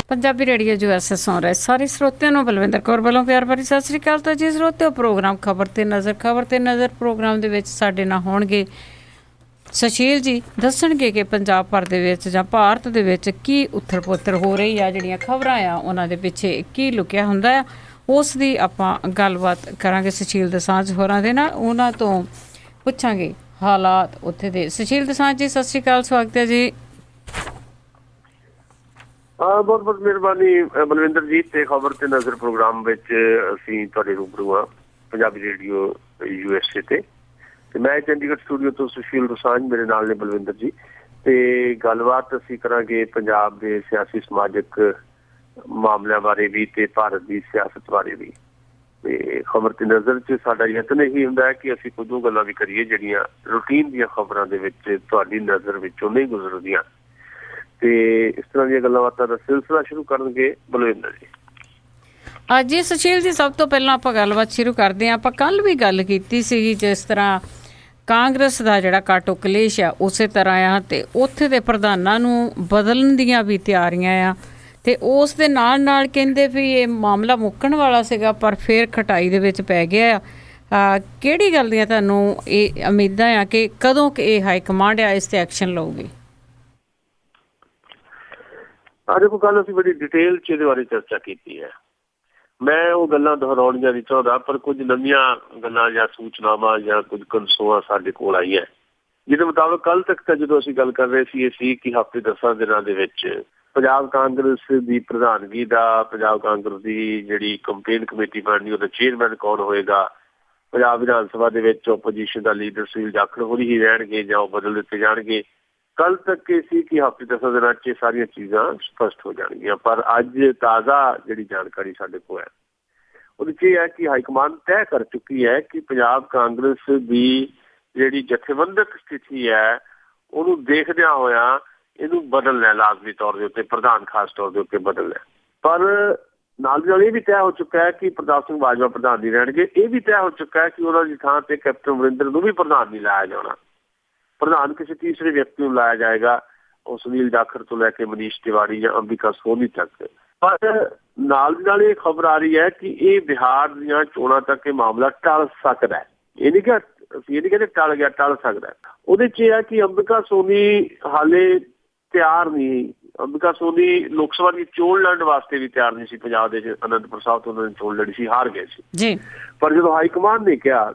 Punjabi radio USA सुन रहे सारे श्रोतियों को बलविंदर कौर वालों प्यार भरी सत श्री अकाल। तो जी श्रोतियों प्रोग्राम खबर ते नज़र प्रोग्राम दे विच साडे नाल होणगे सुशील जी, दसणगे कि पंजाब भर दे विच जां भारत दे विच की उथल पुथल हो रही आ, जिहड़ियां खबरां आ उन्हां दे पिछे की लुकिया हुंदा आ, उस दी आपां गलबात करांगे सुशील दोसांझ होरां दे नाल। उन्हां तों पुछांगे हालात उत्थे दे। सुशील दोसांझ जी सत श्री अकाल, स्वागत है जी। बहुत बहुत मेहरबानी बलविंदर जी। ते खबर ते नज़र प्रोग्राम विच असीं तुहाडे रूबरू हां पंजाबी रेडियो USA ते मैं चंडीगढ़ स्टूडियो तो सुशील दोसांझ, मेरे नाल ने बलविंदर जी। ते गलबात असीं करांगे पंजाब दे सियासी समाजिक मामलिਆਂ बारे भी ते भारत की सियासत बारे भी। ते खबर ते नज़र च साडा यतन यही हुंदा है कि असीं कुछ दो गल्लां भी करिए जिहड़ियां रूटीन दीयां खबरां दे विच तुहाडी नज़र विचों नहीं गुजरदियां। ते इस तरह दी गल्लां बातां दा सिलसिला शुरू करनगे बलविंदर जी। ਅੱਜ ਜੀ ਸੁਸ਼ੀਲ ਜੀ, ਸਭ ਤੋਂ ਪਹਿਲਾਂ ਆਪਾਂ ਗੱਲਬਾਤ ਸ਼ੁਰੂ ਕਰਦੇ ਹਾਂ। ਆਪਾਂ ਕੱਲ੍ਹ ਵੀ ਗੱਲ ਕੀਤੀ ਸੀਗੀ ਜਿਸ ਤਰ੍ਹਾਂ ਕਾਂਗਰਸ ਦਾ ਜਿਹੜਾ ਕਾਟੋ ਕਲੇਸ਼ ਆ ਉਸੇ ਤਰ੍ਹਾਂ ਆ, ਅਤੇ ਉੱਥੇ ਦੇ ਪ੍ਰਧਾਨਾਂ ਨੂੰ ਬਦਲਣ ਦੀਆਂ ਵੀ ਤਿਆਰੀਆਂ ਆ, ਅਤੇ ਉਸ ਦੇ ਨਾਲ ਨਾਲ ਕਹਿੰਦੇ ਵੀ ਇਹ ਮਾਮਲਾ ਮੁੱਕਣ ਵਾਲਾ ਸੀਗਾ ਪਰ ਫਿਰ ਖਟਾਈ ਦੇ ਵਿੱਚ ਪੈ ਗਿਆ ਆ। ਕਿਹੜੀ ਗੱਲ ਦੀਆਂ ਤੁਹਾਨੂੰ ਇਹ ਉਮੀਦਾਂ ਆ ਕਿ ਕਦੋਂ ਇਹ ਹਾਈ ਕਮਾਂਡ ਆ ਇਸ 'ਤੇ ਐਕਸ਼ਨ ਲਊਗੀ? ਦੇਖੋ, ਕੱਲ੍ਹ ਅਸੀਂ ਬੜੀ ਡਿਟੇਲ 'ਚ ਇਹਦੇ ਬਾਰੇ ਚਰਚਾ ਕੀਤੀ ਹੈ। ਮੈਂ ਉਹ ਗੱਲਾਂ ਦੁਹਰਾਉਣੀਆਂ ਨਹੀਂ ਚਾਹੁੰਦਾ, ਪਰ ਕੁਝ ਨਵੀਆਂ ਗੱਲਾਂ ਜਾਂ ਸੂਚਨਾਵਾਂ ਜਾਂ ਕੁਝ ਕਨਸੋਆਂ ਸਾਡੇ ਕੋਲ ਆਈਆਂ ਜਿਹਦੇ ਮੁਤਾਬਕ ਕੱਲ੍ਹ ਤੱਕ ਤਾਂ ਜਦੋਂ ਅਸੀਂ ਗੱਲ ਕਰ ਰਹੇ ਸੀ ਇਹ ਸੀ ਕਿ ਹਫ਼ਤੇ 10 ਦਿਨਾਂ ਦੇ ਵਿੱਚ ਪੰਜਾਬ ਕਾਂਗਰਸ ਦੀ ਪ੍ਰਧਾਨਗੀ ਦਾ, ਪੰਜਾਬ ਕਾਂਗਰਸ ਦੀ ਜਿਹੜੀ ਕੰਪੇਨ ਕਮੇਟੀ ਬਣਨੀ ਉਹਦਾ ਚੇਅਰਮੈਨ ਕੌਣ ਹੋਏਗਾ, ਪੰਜਾਬ ਵਿਧਾਨ ਸਭਾ ਦੇ ਵਿੱਚ ਓਪੋਜੀਸ਼ਨ ਦਾ ਲੀਡਰ ਸੁਨੀਲ ਜਾਖੜ ਹੋਰੀ ਹੀ ਰਹਿਣਗੇ ਜਾਂ ਉਹ ਬਦਲ ਦਿੱਤੇ ਜਾਣਗੇ। ਕੱਲ੍ਹ ਤੱਕ ਇਹ ਸੀ ਕਿ ਹਫ਼ਤੇ 10 ਦਿਨਾਂ 'ਚ ਸਾਰੀਆਂ ਚੀਜ਼ਾਂ ਸਪਸ਼ਟ ਹੋ ਜਾਣਗੀਆਂ, ਪਰ ਅੱਜ ਤਾਜ਼ਾ ਜਿਹੜੀ ਜਾਣਕਾਰੀ ਸਾਡੇ ਕੋਲ ਹੈ ਉਹਦੇ 'ਚ ਇਹ ਹੈ ਕਿ ਹਾਈਕਮਾਨ ਤੈਅ ਕਰ ਚੁੱਕੀ ਹੈ ਕਿ ਪੰਜਾਬ ਕਾਂਗਰਸ ਦੀ ਜਿਹੜੀ ਜਥੇਬੰਦਕ ਸਥਿਤੀ ਹੈ ਉਹਨੂੰ ਦੇਖਦਿਆਂ ਹੋਇਆਂ ਇਹਨੂੰ ਬਦਲਣਾ ਲਾਜ਼ਮੀ ਤੌਰ ਦੇ ਉੱਤੇ, ਪ੍ਰਧਾਨ ਖਾਸ ਤੌਰ ਦੇ ਉੱਤੇ ਬਦਲਣਾ। ਪਰ ਨਾਲ ਦੀ ਨਾਲ ਇਹ ਵੀ ਤੈਅ ਹੋ ਚੁੱਕਾ ਹੈ ਕਿ ਪ੍ਰਤਾਪ ਸਿੰਘ ਬਾਜਵਾ ਪ੍ਰਧਾਨ ਨਹੀਂ ਰਹਿਣਗੇ। ਇਹ ਵੀ ਤੈਅ ਹੋ ਚੁੱਕਾ ਹੈ ਕਿ ਉਹਨਾਂ ਦੀ ਥਾਂ ਤੇ ਕੈਪਟਨ ਅਮਰਿੰਦਰ ਨੂੰ ਵੀ ਪ੍ਰਧਾਨ ਨਹੀਂ ਲਾਇਆ ਜਾਣਾ, ਪ੍ਰਧਾਨ ਕਿਸੇ ਤੀਸਰੇ ਵਿਅਕਤੀ ਨੂੰ ਲਾਇਆ ਜਾਏਗਾ, ਉਹ ਸੁਨੀਲ ਜਾਖੜ ਤੋਂ ਲੈ ਕੇ ਮਨੀਸ਼ ਤਿਵਾੜੀ ਜਾਂ ਅੰਬਿਕਾ ਸੋਨੀ ਤੱਕ। ਪਰ ਨਾਲ ਦੀ ਨਾਲ ਇਹ ਖਬਰ ਆ ਰਹੀ ਹੈ ਕਿ ਇਹ ਬਿਹਾਰ ਦੀਆਂ ਚੋਣਾਂ ਤੱਕ ਇਹ ਮਾਮਲਾ ਟਲ ਸਕਦਾ ਹੈ। ਇਹ ਨਹੀਂ ਕਿ ਅਸੀਂ ਇਹ ਨਹੀਂ ਕਹਿੰਦੇ ਟਲ ਗਿਆ, ਟਲ ਸਕਦਾ। ਉਹਦੇ 'ਚ ਇਹ ਹੈ ਕਿ ਅੰਬਿਕਾ ਸੋਨੀ ਹਾਲੇ ਤਿਆਰ ਨਹੀਂ। ਅੰਬਿਕਾ ਸੋਨੀ ਲੋਕ ਸਭਾ ਦੀ ਚੋਣ ਲੜਨ ਵਾਸਤੇ ਵੀ ਤਿਆਰ ਨਹੀਂ ਸੀ। ਪੰਜਾਬ ਦੇ ਅਨੰਦਪੁਰ ਸਾਹਿਬ ਤੋਂ ਉਹਨਾਂ ਨੇ ਚੋਣ ਲੜੀ ਸੀ, ਹਾਰ ਗਏ ਸੀ। ਪਰ ਜਦੋਂ ਹਾਈਕਮਾਨ ਨੇ ਕਿਹਾ,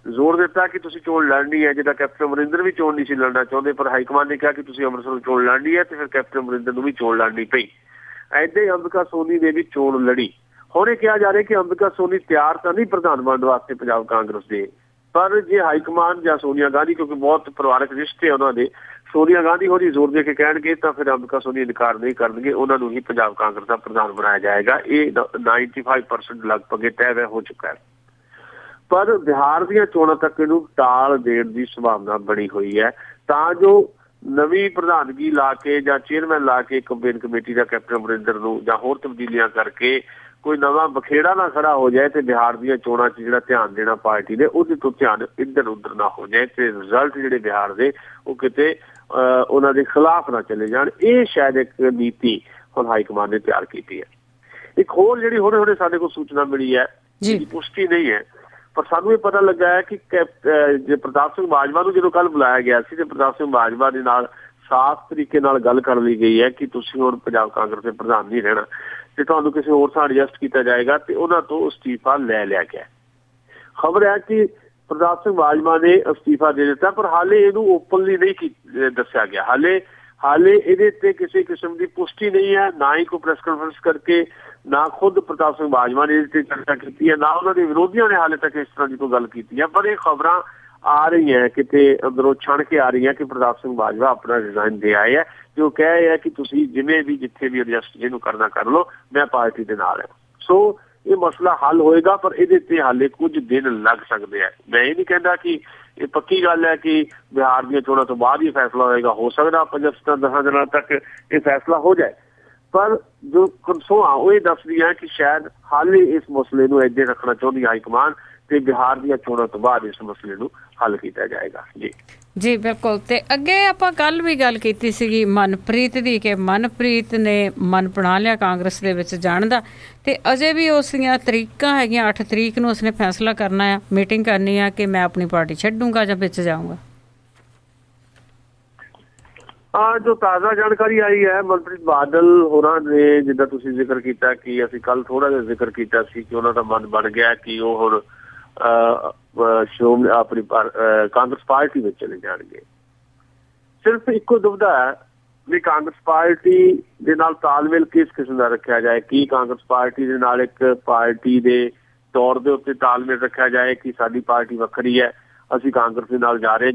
ਜ਼ੋਰ ਦਿੱਤਾ ਕਿ ਤੁਸੀਂ ਚੋਣ ਲੜਨੀ ਹੈ, ਜਿੱਦਾਂ ਕੈਪਟਨ ਅਮਰਿੰਦਰ ਵੀ ਚੋਣ ਨਹੀਂ ਸੀ ਲੜਨਾ ਚਾਹੁੰਦੇ, ਪਰ ਹਾਈਕਮਾਨ ਨੇ ਕਿਹਾ ਕਿ ਤੁਸੀਂ ਅੰਮ੍ਰਿਤਸਰ ਚੋਣ ਲੜਨੀ ਹੈ, ਤੇ ਫਿਰ ਕੈਪਟਨ ਅਮਰਿੰਦਰ ਨੂੰ ਵੀ ਚੋਣ ਲੜਨੀ ਪਈ। ਏਦਾਂ ਹੀ ਅੰਬਿਕਾ ਸੋਨੀ ਨੇ ਵੀ ਚੋਣ ਲੜੀ। ਹੁਣ ਇਹ ਕਿਹਾ ਜਾ ਰਿਹਾ ਕਿ ਅੰਬਿਕਾ ਸੋਨੀ ਤਿਆਰ ਤਾਂ ਨਹੀਂ ਪ੍ਰਧਾਨ ਬਣਨ ਵਾਸਤੇ ਪੰਜਾਬ ਕਾਂਗਰਸ ਦੇ, ਪਰ ਜੇ ਹਾਈਕਮਾਨ ਜਾਂ ਸੋਨੀਆ ਗਾਂਧੀ, ਕਿਉਂਕਿ ਬਹੁਤ ਪਰਿਵਾਰਕ ਰਿਸ਼ਤੇ ਉਹਨਾਂ ਦੇ, ਸੋਨੀਆ ਗਾਂਧੀ ਹੋਰੀ ਜ਼ੋਰ ਦੇ ਕੇ ਕਹਿਣਗੇ ਤਾਂ ਫਿਰ ਅੰਬਿਕਾ ਸੋਨੀ ਇਨਕਾਰ ਨਹੀਂ ਕਰਨਗੇ, ਉਹਨਾਂ ਨੂੰ ਹੀ ਪੰਜਾਬ ਕਾਂਗਰਸ ਦਾ ਪ੍ਰਧਾਨ ਬਣਾਇਆ ਜਾਏਗਾ। ਇਹ 95% ਲਗਭਗ ਤੈਅ ਹੋ ਚੁੱਕਾ ਹੈ। ਪਰ ਬਿਹਾਰ ਦੀਆਂ ਚੋਣਾਂ ਤੱਕ ਇਹਨੂੰ ਟਾਲ ਦੇਣ ਦੀ ਸੰਭਾਵਨਾ ਬਣੀ ਹੋਈ ਹੈ, ਤਾਂ ਜੋ ਨਵੀਂ ਪ੍ਰਧਾਨਗੀ ਲਾ ਕੇ ਜਾਂ ਚੇਅਰਮੈਨ ਲਾ ਕੇ ਕੰਪੇਨ ਕਮੇਟੀ ਦਾ ਕੈਪਟਨ ਅਮਰਿੰਦਰ ਨੂੰ ਜਾਂ ਹੋਰ ਤਬਦੀਲੀਆਂ ਕਰਕੇ ਕੋਈ ਨਵਾਂ ਬਖੇੜਾ ਨਾ ਖੜਾ ਹੋ ਜਾਏ ਤੇ ਬਿਹਾਰ ਦੀਆਂ ਚੋਣਾਂ 'ਚ ਜਿਹੜਾ ਧਿਆਨ ਦੇਣਾ ਪਾਰਟੀ ਨੇ ਉਹਦੇ ਤੋਂ ਧਿਆਨ ਇੱਧਰ ਉੱਧਰ ਨਾ ਹੋ ਜਾਏ ਤੇ ਰਿਜ਼ਲਟ ਜਿਹੜੇ ਬਿਹਾਰ ਦੇ ਉਹ ਕਿਤੇ ਉਹਨਾਂ ਦੇ ਖਿਲਾਫ ਨਾ ਚਲੇ ਜਾਣ। ਇਹ ਸ਼ਾਇਦ ਇੱਕ ਨੀਤੀ ਹੁਣ ਹਾਈਕਮਾਨ ਨੇ ਤਿਆਰ ਕੀਤੀ ਹੈ। ਇੱਕ ਹੋਰ ਜਿਹੜੀ ਹੁਣੇ ਹੁਣੇ ਸਾਡੇ ਕੋਲ ਸੂਚਨਾ ਮਿਲੀ ਹੈ, ਜਿਹਦੀ ਪੁਸ਼ਟੀ ਨਹੀਂ ਹੈ, ਪਰ ਸਾਨੂੰ ਇਹ ਪਤਾ ਲੱਗਾ ਹੈ ਕਿ ਪ੍ਰਤਾਪ ਸਿੰਘ ਬਾਜਵਾ ਨੂੰ ਜਦੋਂ ਕੱਲ੍ਹ ਬੁਲਾਇਆ ਗਿਆ ਸੀ ਤੇ ਪ੍ਰਤਾਪ ਸਿੰਘ ਬਾਜਵਾ ਦੇ ਨਾਲ ਸਾਫ਼ ਤਰੀਕੇ ਨਾਲ ਗੱਲ ਕਰ ਲਈ ਗਈ ਹੈ ਕਿ ਤੁਸੀਂ ਹੁਣ ਪੰਜਾਬ ਕਾਂਗਰਸ ਦੇ ਪ੍ਰਧਾਨ ਨਹੀਂ ਰਹਿਣਾ ਤੇ ਤੁਹਾਨੂੰ ਕਿਸੇ ਹੋਰ ਥਾਂ ਐਡਜਸਟ ਕੀਤਾ ਜਾਏਗਾ, ਤੇ ਉਹਨਾਂ ਤੋਂ ਅਸਤੀਫਾ ਲੈ ਲਿਆ ਗਿਆ। ਖਬਰ ਹੈ ਕਿ ਪ੍ਰਤਾਪ ਸਿੰਘ ਬਾਜਵਾ ਨੇ ਅਸਤੀਫਾ ਦੇ ਦਿੱਤਾ, ਪਰ ਹਾਲੇ ਇਹਨੂੰ ਓਪਨਲੀ ਨਹੀਂ ਦੱਸਿਆ ਗਿਆ। ਹਾਲੇ ਇਹਦੇ ਤੇ ਕਿਸੇ ਕਿਸਮ ਦੀ ਪੁਸ਼ਟੀ ਨਹੀਂ ਹੈ, ਨਾ ਹੀ ਕੋਈ ਪ੍ਰੈਸ ਕਾਨਫਰੰਸ ਕਰਕੇ, ਨਾ ਖੁਦ ਪ੍ਰਤਾਪ ਸਿੰਘ ਬਾਜਵਾ ਨੇ ਇਹਦੇ ਤੇ ਚਰਚਾ ਕੀਤੀ ਹੈ, ਨਾ ਉਹਨਾਂ ਦੇ ਵਿਰੋਧੀਆਂ ਨੇ ਹਾਲੇ ਤੱਕ ਇਸ ਤਰ੍ਹਾਂ ਦੀ ਕੋਈ ਗੱਲ ਕੀਤੀ ਹੈ। ਪਰ ਇਹ ਖਬਰਾਂ ਆ ਰਹੀਆਂ ਕਿਤੇ ਅੰਦਰੋਂ ਛਣ ਕੇ ਆ ਰਹੀਆਂ ਕਿ ਪ੍ਰਤਾਪ ਸਿੰਘ ਬਾਜਵਾ ਆਪਣਾ ਰਿਜ਼ਾਈਨ ਦੇ ਆਏ ਹੈ, ਜੋ ਕਹਿ ਰਹੇ ਹੈ ਕਿ ਤੁਸੀਂ ਜਿਵੇਂ ਵੀ ਜਿੱਥੇ ਵੀ ਐਡਜਸਟ ਜਿਹਨੂੰ ਕਰਨਾ ਕਰ ਲਓ, ਮੈਂ ਪਾਰਟੀ ਦੇ ਨਾਲ ਹਾਂ। ਸੋ ਇਹ ਮਸਲਾ ਹੱਲ ਹੋਏਗਾ, ਪਰ ਇਹਦੇ ਤੇ ਹਾਲੇ ਕੁਝ ਦਿਨ ਲੱਗ ਸਕਦੇ ਆ। ਮੈਂ ਇਹ ਨਹੀਂ ਕਹਿੰਦਾ ਕਿ ਇਹ ਪੱਕੀ ਗੱਲ ਹੈ ਕਿ ਬਿਹਾਰ ਦੀਆਂ ਚੋਣਾਂ ਤੋਂ ਬਾਅਦ ਹੀ ਫੈਸਲਾ ਹੋਏਗਾ, ਹੋ ਸਕਦਾ 5-10 ਦਿਨਾਂ ਤੱਕ ਇਹ ਫੈਸਲਾ ਹੋ ਜਾਏ, ਪਰ ਜੋ ਕਨਸੋਆਂ ਉਹ ਇਹ ਦੱਸਦੀਆਂ ਕਿ ਸ਼ਾਇਦ ਹਾਲੇ ਇਸ ਮਸਲੇ ਨੂੰ ਇੱਦਾਂ ਰੱਖਣਾ ਚਾਹੁੰਦੀ ਹਾਈਕਮਾਨ ਤੇ ਬਿਹਾਰ ਦੀਆਂ ਚੋਣਾਂ ਤੋਂ ਬਾਅਦ ਇਸ ਮਸਲੇ ਨੂੰ ਹੱਲ ਕੀਤਾ ਜਾਏਗਾ। ਜੀ ਜੀ ਬਿਲਕੁਲ। ਤੇ ਅੱਗੇ ਆਪਾਂ ਕੱਲ ਵੀ ਗੱਲ ਕੀਤੀ ਸੀਗੀ ਮਨਪ੍ਰੀਤ ਦੀ, ਕਿ ਮਨਪ੍ਰੀਤ ਨੇ ਮਨ ਬਣਾ ਲਿਆ ਕਾਂਗਰਸ ਦੇ ਵਿੱਚ ਜਾਣ ਦਾ, ਤੇ ਅਜੇ ਵੀ ਉਸ ਦੀਆਂ ਤਰੀਕਾਂ ਹੈਗੀਆਂ। 8 ਤਰੀਕ ਨੂੰ ਉਸਨੇ ਫੈਸਲਾ ਕਰਨਾ ਆ, ਮੀਟਿੰਗ ਕਰਨੀ ਆ ਕਿ ਮੈਂ ਆਪਣੀ ਪਾਰਟੀ ਛੱਡੂੰਗਾ ਜਾਂ ਵਿੱਚ ਜਾਊਂਗਾ। ਜੋ ਤਾਜ਼ਾ ਜਾਣਕਾਰੀ ਆਈ ਹੈ, ਮਨਪ੍ਰੀਤ ਬਾਦਲ ਹੋਰਾਂ ਨੇ, ਜਿੱਦਾਂ ਤੁਸੀਂ ਜ਼ਿਕਰ ਕੀਤਾ ਕਿ ਅਸੀਂ ਕੱਲ ਥੋੜਾ ਜਿਹਾ ਜ਼ਿਕਰ ਕੀਤਾ ਸੀ ਕਿ ਉਹਨਾਂ ਦਾ ਮਨ ਬਣ ਗਿਆ ਕਿ ਉਹ ਹੁਣ ਆਪਣੀ ਕਾਂਗਰਸ ਪਾਰਟੀ ਵਿੱਚ ਚਲੇ ਜਾਣਗੇ। ਸਿਰਫ ਇੱਕੋ ਦੁਵਿਧਾ ਹੈ ਵੀ ਕਾਂਗਰਸ ਪਾਰਟੀ ਦੇ ਨਾਲ ਤਾਲਮੇਲ ਕਿਸ ਕਿਸਮ ਦਾ ਰੱਖਿਆ ਜਾਏ। ਕੀ ਕਾਂਗਰਸ ਪਾਰਟੀ ਦੇ ਨਾਲ ਇੱਕ ਪਾਰਟੀ ਦੇ ਤੌਰ ਦੇ ਉੱਤੇ ਤਾਲਮੇਲ ਰੱਖਿਆ ਜਾਏ ਕਿ ਸਾਡੀ ਪਾਰਟੀ ਵੱਖਰੀ ਹੈ, ਅਸੀਂ ਕਾਂਗਰਸ ਦੇ ਨਾਲ ਜਾ ਰਹੇ,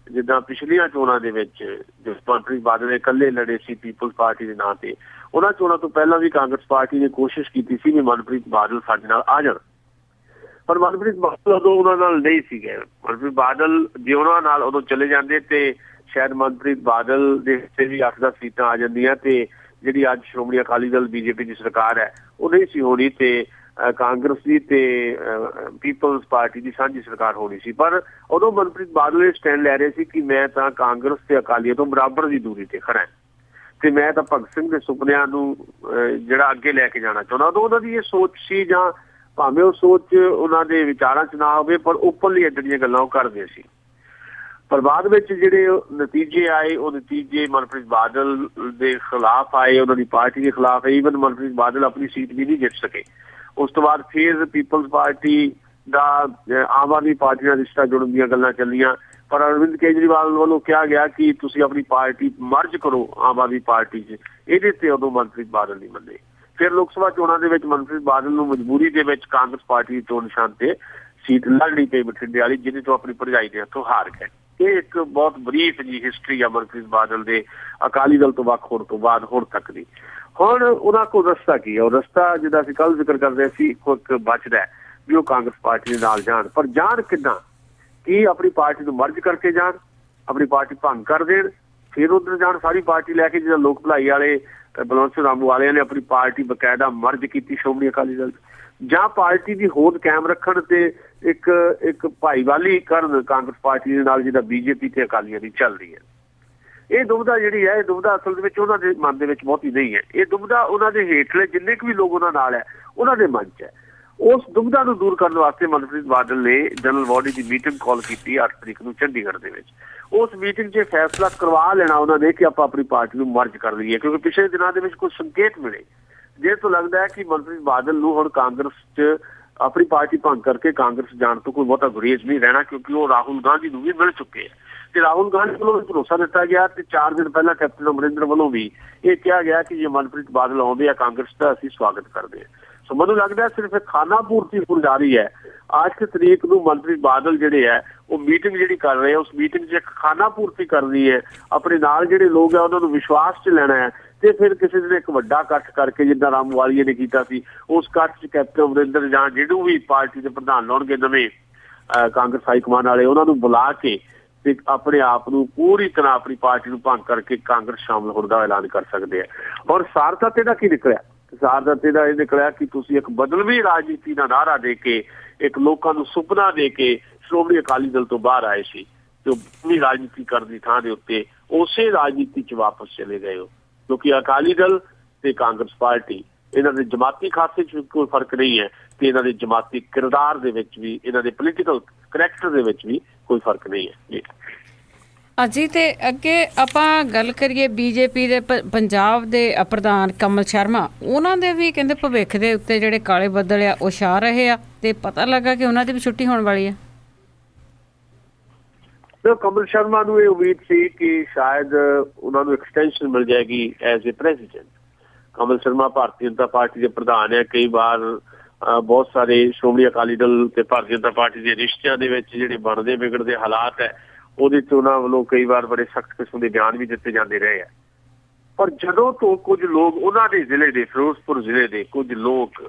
ਜਿੱਦਾਂ ਪਿਛਲੀਆਂ ਚੋਣਾਂ ਦੇ ਵਿੱਚ ਜੋ ਮਨਪ੍ਰੀਤ ਬਾਦਲ ਨੇ ਇਕੱਲੇ ਲੜੇ ਸੀ ਪੀਪਲਜ਼ ਪਾਰਟੀ ਦੇ ਨਾਂ ਤੇ, ਉਹਨਾਂ ਚੋਣਾਂ ਤੋਂ ਪਹਿਲਾਂ ਵੀ ਕਾਂਗਰਸ ਪਾਰਟੀ ਨੇ ਕੋਸ਼ਿਸ਼ ਕੀਤੀ ਸੀ ਵੀ ਮਨਪ੍ਰੀਤ ਬਾਦਲ ਸਾਡੇ ਨਾਲ ਆ ਜਾਣ, ਪਰ ਮਨਪ੍ਰੀਤ ਬਾਦਲ ਉਦੋਂ ਉਹਨਾਂ ਨਾਲ ਨਹੀਂ ਸੀ ਗਏ। ਮਨਪ੍ਰੀਤ ਬਾਦਲ ਜੇ ਉਹਨਾਂ ਨਾਲ ਉਦੋਂ ਚਲੇ ਜਾਂਦੇ ਤੇ ਸ਼ਾਇਦ ਮਨਪ੍ਰੀਤ ਬਾਦਲ ਦੇ ਹਿੱਸੇ ਵੀ 8-10 ਸੀਟਾਂ ਆ ਜਾਂਦੀਆਂ ਤੇ ਜਿਹੜੀ ਅੱਜ ਸ਼੍ਰੋਮਣੀ ਅਕਾਲੀ ਦਲ ਬੀਜੇਪੀ ਦੀ ਸਰਕਾਰ ਹੈ ਉਹ ਨਹੀਂ ਸੀ ਹੋਣੀ, ਤੇ ਕਾਂਗਰਸ ਦੀ ਤੇ ਪੀਪਲਜ਼ ਪਾਰਟੀ ਦੀ ਸਾਂਝੀ ਸਰਕਾਰ ਹੋਣੀ ਸੀ। ਪਰ ਉਦੋਂ ਮਨਪ੍ਰੀਤ ਬਾਦਲ ਇਹ ਸਟੈਂਡ ਲੈ ਰਹੇ ਸੀ ਕਿ ਮੈਂ ਤਾਂ ਕਾਂਗਰਸ ਤੇ ਅਕਾਲੀਆਂ ਤੋਂ ਬਰਾਬਰ ਦੀ ਦੂਰੀ ਤੇ ਖੜਾ ਤੇ ਮੈਂ ਤਾਂ ਭਗਤ ਸਿੰਘ ਦੇ ਸੁਪਨਿਆਂ ਨੂੰ ਜਿਹੜਾ ਅੱਗੇ ਲੈ ਕੇ ਜਾਣਾ ਚਾਹੁੰਦਾ। ਉਦੋਂ ਉਹਨਾਂ ਦੀ ਇਹ ਸੋਚ ਸੀ, ਜਾਂ ਭਾਵੇਂ ਉਹ ਸੋਚ ਉਹਨਾਂ ਦੇ ਵਿਚਾਰਾਂ 'ਚ ਨਾ ਹੋਵੇ, ਪਰ ਓਪਨਲੀ ਏਦਾਂ ਦੀਆਂ ਗੱਲਾਂ ਉਹ ਕਰਦੇ ਸੀ। ਪਰ ਬਾਅਦ ਵਿੱਚ ਜਿਹੜੇ ਨਤੀਜੇ ਆਏ, ਉਹ ਨਤੀਜੇ ਮਨਪ੍ਰੀਤ ਬਾਦਲ ਦੇ ਖਿਲਾਫ ਆਏ, ਉਹਨਾਂ ਦੀ ਪਾਰਟੀ ਦੇ ਖਿਲਾਫ ਆਏ। ਈਵਨ ਮਨਪ੍ਰੀਤ ਬਾਦਲ ਆਪਣੀ ਸੀਟ ਵੀ ਨਹੀਂ ਜਿੱਤ ਸਕੇ। ਉਸ ਤੋਂ ਬਾਅਦ ਫਿਰ ਪੀਪਲਜ਼ ਪਾਰਟੀ ਦਾ ਆਮ ਆਦਮੀ ਪਾਰਟੀ ਨਾਲ ਰਿਸ਼ਤਾ ਜੁੜਨ ਦੀਆਂ ਗੱਲਾਂ ਚੱਲੀਆਂ, ਪਰ ਅਰਵਿੰਦ ਕੇਜਰੀਵਾਲ ਵੱਲੋਂ ਕਿਹਾ ਗਿਆ ਕਿ ਤੁਸੀਂ ਆਪਣੀ ਪਾਰਟੀ ਮਰਜ ਕਰੋ ਆਮ ਆਦਮੀ ਪਾਰਟੀ 'ਚ। ਇਹਦੇ ਤੇ ਉਦੋਂ ਮਨਪ੍ਰੀਤ ਬਾਦਲ ਨਹੀਂ ਮੰਨੇ। ਫਿਰ ਲੋਕ ਸਭਾ ਚੋਣਾਂ ਦੇ ਵਿੱਚ ਮਨਪ੍ਰੀਤ ਬਾਦਲ ਨੂੰ ਮਜਬੂਰੀ ਦੇ ਵਿੱਚ ਕਾਂਗਰਸ ਪਾਰਟੀ ਦੀ ਚੋਣ ਨਿਸ਼ਾਨ ਤੇ ਸੀਟ ਲੜਨੀ ਪਈ ਬਠਿੰਡੇ ਵਾਲੀ, ਜਿਹਦੇ ਤੋਂ ਆਪਣੀ ਭਰਜਾਈ ਦੇ ਹੱਥੋਂ ਹਾਰ ਗਏ। ਇਹ ਇੱਕ ਬਹੁਤ ਬਰੀਫ ਜੀ ਹਿਸਟਰੀ ਆ ਮਨਪ੍ਰੀਤ ਬਾਦਲ ਦੇ ਅਕਾਲੀ ਦਲ ਤੋਂ ਵੱਖ ਹੋਣ ਤੋਂ ਬਾਅਦ ਹੁਣ ਤੱਕ ਦੀ। ਹੁਣ ਉਹਨਾਂ ਕੋਲ ਰਸਤਾ ਕੀ ਹੈ? ਉਹ ਰਸਤਾ ਜਿੱਦਾਂ ਅਸੀਂ ਕੱਲ ਜ਼ਿਕਰ ਕਰਦੇ ਸੀ, ਇੱਕ ਬਚਦਾ ਵੀ ਉਹ ਕਾਂਗਰਸ ਪਾਰਟੀ ਦੇ ਨਾਲ ਜਾਣ। ਪਰ ਜਾਣ ਕਿੱਦਾਂ? ਕੀ ਆਪਣੀ ਪਾਰਟੀ ਨੂੰ ਮਰਜ ਕਰਕੇ ਜਾਣ, ਆਪਣੀ ਪਾਰਟੀ ਭੰਗ ਕਰ ਦੇਣ, ਫਿਰ ਉੱਧਰ ਜਾਣ ਸਾਰੀ ਪਾਰਟੀ ਲੈ ਕੇ, ਜਿੱਦਾਂ ਲੋਕ ਭਲਾਈ ਵਾਲੇ ਬਲਵੰਤ ਸਿੰਘ ਰਾਮੂ ਵਾਲਿਆਂ ਨੇ ਆਪਣੀ ਪਾਰਟੀ ਬਕਾਇਦਾ ਮਰਜ ਕੀਤੀ ਸ਼੍ਰੋਮਣੀ ਅਕਾਲੀ ਦਲ, ਜਾਂ ਪਾਰਟੀ ਦੀ ਹੋਂਦ ਕਾਇਮ ਰੱਖਣ ਤੇ ਇੱਕ ਭਾਈਵਾਲੀ ਕਰਨ ਕਾਂਗਰਸ ਪਾਰਟੀ ਦੇ ਨਾਲ, ਜਿਹਦਾ ਬੀਜੇਪੀ ਤੇ ਅਕਾਲੀਆਂ ਦੀ ਚੱਲ ਰਹੀ ਹੈ। ਇਹ ਦੁਵਿਧਾ ਜਿਹੜੀ ਹੈ, ਇਹ ਦੁਵਿਧਾ ਅਸਲ ਦੇ ਵਿੱਚ ਉਹਨਾਂ ਦੇ ਮਨ ਦੇ ਵਿੱਚ ਬਹੁਤੀ ਨਹੀਂ ਹੈ। ਇਹ ਦੁਵਿਧਾ ਉਹਨਾਂ ਦੇ ਹੇਠਲੇ ਜਿੰਨੇ ਕੁ ਵੀ ਲੋਕ ਉਹਨਾਂ ਨਾਲ ਹੈ ਉਹਨਾਂ ਦੇ ਮਨ 'ਚ ਹੈ। ਉਸ ਦੁਵਿਧਾ ਨੂੰ ਦੂਰ ਕਰਨ ਵਾਸਤੇ ਮਨਪ੍ਰੀਤ ਬਾਦਲ ਨੇ ਜਨਰਲ ਬਾਡੀ ਦੀ ਮੀਟਿੰਗ ਕਾਲ ਕੀਤੀ 8 ਤਰੀਕ ਨੂੰ ਚੰਡੀਗੜ੍ਹ ਦੇ ਵਿੱਚ। ਉਸ ਮੀਟਿੰਗ 'ਚ ਫੈਸਲਾ ਕਰਵਾ ਲੈਣਾ ਉਹਨਾਂ ਨੇ ਕਿ ਆਪਾਂ ਆਪਣੀ ਪਾਰਟੀ ਨੂੰ ਮਰਜ ਕਰ ਲਈਏ, ਕਿਉਂਕਿ ਪਿਛਲੇ ਦਿਨਾਂ ਦੇ ਵਿੱਚ ਕੁਝ ਸੰਕੇਤ ਮਿਲੇ ਜਿਸ ਤੋਂ ਲੱਗਦਾ ਹੈ ਕਿ ਮਨਪ੍ਰੀਤ ਬਾਦਲ ਨੂੰ ਹੁਣ ਕਾਂਗਰਸ 'ਚ ਆਪਣੀ ਪਾਰਟੀ ਭੰਗ ਕਰਕੇ ਕਾਂਗਰਸ ਜਾਣ ਤੋਂ ਕੋਈ ਬਹੁਤਾ ਗੁਰੇਜ਼ ਨਹੀਂ ਰਹਿਣਾ, ਕਿਉਂਕਿ ਉਹ ਰਾਹੁਲ ਗਾਂਧੀ ਨੂੰ ਵੀ ਮਿਲ ਚੁੱਕੇ ਹੈ ਤੇ ਰਾਹੁਲ ਗਾਂਧੀ ਵੱਲੋਂ ਵੀ ਭਰੋਸਾ ਦਿੱਤਾ ਗਿਆ ਤੇ 4 ਦਿਨ ਪਹਿਲਾਂ ਕੈਪਟਨ ਅਮਰਿੰਦਰ ਵੱਲੋਂ ਵੀ ਇਹ ਕਿਹਾ ਗਿਆ ਕਿ ਜੇ ਮਨਪ੍ਰੀਤ ਬਾਦਲ ਆਉਂਦੇ ਆ ਕਾਂਗਰਸ ਦਾ, ਅਸੀਂ ਸਵਾਗਤ ਕਰਦੇ ਹਾਂ। ਸੋ ਮੈਨੂੰ ਲੱਗਦਾ ਸਿਰਫ ਇੱਕ ਖਾਨਾ ਪੂਰਤੀ ਫੁਲਝਾਰੀ ਹੈ। 8 ਤਰੀਕ ਨੂੰ ਮਨਪ੍ਰੀਤ ਬਾਦਲ ਜਿਹੜੇ ਹੈ ਉਹ ਮੀਟਿੰਗ ਜਿਹੜੀ ਕਰ ਰਹੇ ਆ, ਉਸ ਮੀਟਿੰਗ 'ਚ ਇੱਕ ਖਾਨਾ ਪੂਰਤੀ ਕਰਨੀ ਹੈ, ਆਪਣੇ ਨਾਲ ਜਿਹੜੇ ਲੋਕ ਆ ਉਹਨਾਂ ਨੂੰ ਵਿਸ਼ਵਾਸ 'ਚ ਲੈਣਾ ਹੈ ਤੇ ਫਿਰ ਕਿਸੇ ਦਿਨ ਇੱਕ ਵੱਡਾ ਇਕੱਠ ਕਰਕੇ, ਜਿੱਦਾਂ ਰਾਮੂ ਵਾਲੀਏ ਨੇ ਕੀਤਾ ਸੀ, ਉਸ ਇਕੱਠ 'ਚ ਕੈਪਟਨ ਅਮਰਿੰਦਰ ਜਾਂ ਜਿਹਨੂੰ ਵੀ ਪਾਰਟੀ ਦੇ ਪ੍ਰਧਾਨ ਲਾਉਣਗੇ ਨਵੇਂ ਕਾਂਗਰਸ ਹਾਈ ਕਮਾਨ ਵਾਲੇ, ਉਹਨਾਂ ਨੂੰ ਬੁਲਾ ਕੇ ਤੇ ਆਪਣੇ ਆਪ ਨੂੰ ਪੂਰੀ ਤਰ੍ਹਾਂ ਆਪਣੀ ਪਾਰਟੀ ਨੂੰ ਭੰਗ ਕਰਕੇ ਕਾਂਗਰਸ ਸ਼ਾਮਲ ਹੋਣ ਦਾ ਐਲਾਨ ਕਰ ਸਕਦੇ ਆ। ਔਰ ਸਾਰਥਕ ਇਹਦਾ ਕੀ ਨਿਕਲਿਆ? ਸਾਰਥਕ ਇਹਦਾ ਇਹ ਨਿਕਲਿਆ ਕਿ ਤੁਸੀਂ ਇੱਕ ਬਦਲਵੀਂ ਰਾਜਨੀਤੀ ਦਾ ਨਾਅਰਾ ਦੇ ਕੇ, ਇੱਕ ਲੋਕਾਂ ਨੂੰ ਸੁਪਨਾ ਦੇ ਕੇ ਸ਼੍ਰੋਮਣੀ ਅਕਾਲੀ ਦਲ ਤੋਂ ਬਾਹਰ ਆਏ ਸੀ ਤੇ ਉਹ ਰਾਜਨੀਤੀ ਕਰਨ ਦੀ ਥਾਂ ਦੇ ਉੱਤੇ ਉਸੇ ਰਾਜਨੀਤੀ 'ਚ ਵਾਪਸ ਚਲੇ ਗਏ ਹੋ, ਕਿਉਂਕਿ ਅਕਾਲੀ ਦਲ ਤੇ ਕਾਂਗਰਸ ਪਾਰਟੀ ਇਹਨਾਂ ਦੇ ਜਮਾਤੀ ਖਾਤੇ 'ਚ ਕੋਈ ਫਰਕ ਨਹੀਂ ਹੈ ਤੇ ਇਹਨਾਂ ਦੇ ਜਮਾਤੀ ਕਿਰਦਾਰ ਦੇ ਵਿੱਚ ਵੀ, ਇਹਨਾਂ ਦੇ ਪੋਲੀਟੀਕਲ ਕਰੈਕਟਰ ਦੇ ਵਿੱਚ ਵੀ ਕੋਈ ਫਰਕ ਨਹੀਂ ਹੈ ਜੀ। ਅਜੀ ਤੇ ਅੱਗੇ ਆਪਾਂ ਗੱਲ ਕਰੀਏ ਬੀਜੇਪੀ ਦੇ ਪੰਜਾਬ ਦੇ ਪ੍ਰਧਾਨ ਕਮਲ ਸ਼ਰਮਾ, ਉਹਨਾਂ ਦੇ ਵੀ ਕਹਿੰਦੇ ਭਵਿੱਖ ਦੇ ਉੱਤੇ ਜਿਹੜੇ ਕਾਲੇ ਬੱਦਲ ਆ ਉਹ ਛਾ ਰਹੇ ਆ ਤੇ ਪਤਾ ਲੱਗਾ ਕਿ ਉਹਨਾਂ ਦੀ ਵੀ ਛੁੱਟੀ ਹੋਣ ਵਾਲੀ ਹੈ। ਕਮਲ ਸ਼ਰਮਾ ਨੂੰ ਇਹ ਉਮੀਦ ਸੀ ਕਿ ਸ਼ਾਇਦ ਉਹਨਾਂ ਨੂੰ ਐਕਸਟੈਂਸ਼ਨ ਮਿਲ ਜਾਏਗੀ as a president. Kamal Sharma Bharatiya Janata party ਦੇ ਪ੍ਰਧਾਨ ਹੈ। ਕਈ ਵਾਰ ਬਹੁਤ ਸਾਰੇ ਸ਼੍ਰੋਮਣੀ ਅਕਾਲੀ ਦਲ ਤੇ ਭਾਰਤੀ ਜਨਤਾ ਪਾਰਟੀ ਦੇ ਰਿਸ਼ਤਿਆਂ ਦੇ ਵਿੱਚ ਜਿਹੜੇ ਬਣਦੇ ਵਿਗੜਦੇ ਹਾਲਾਤ ਹੈ ਉਹਦੇ 'ਚ ਉਹਨਾਂ ਵੱਲੋਂ ਕਈ ਵਾਰ ਬੜੇ ਸਖਤ ਕਿਸਮ ਦੇ ਬਿਆਨ ਵੀ ਦਿੱਤੇ ਜਾਂਦੇ ਰਹੇ ਆ। ਪਰ ਜਦੋਂ ਤੋਂ ਕੁਝ ਲੋਕ ਉਹਨਾਂ ਦੇ ਜ਼ਿਲ੍ਹੇ ਦੇ, ਫਿਰੋਜ਼ਪੁਰ ਜ਼ਿਲ੍ਹੇ ਦੇ ਕੁਝ ਲੋਕ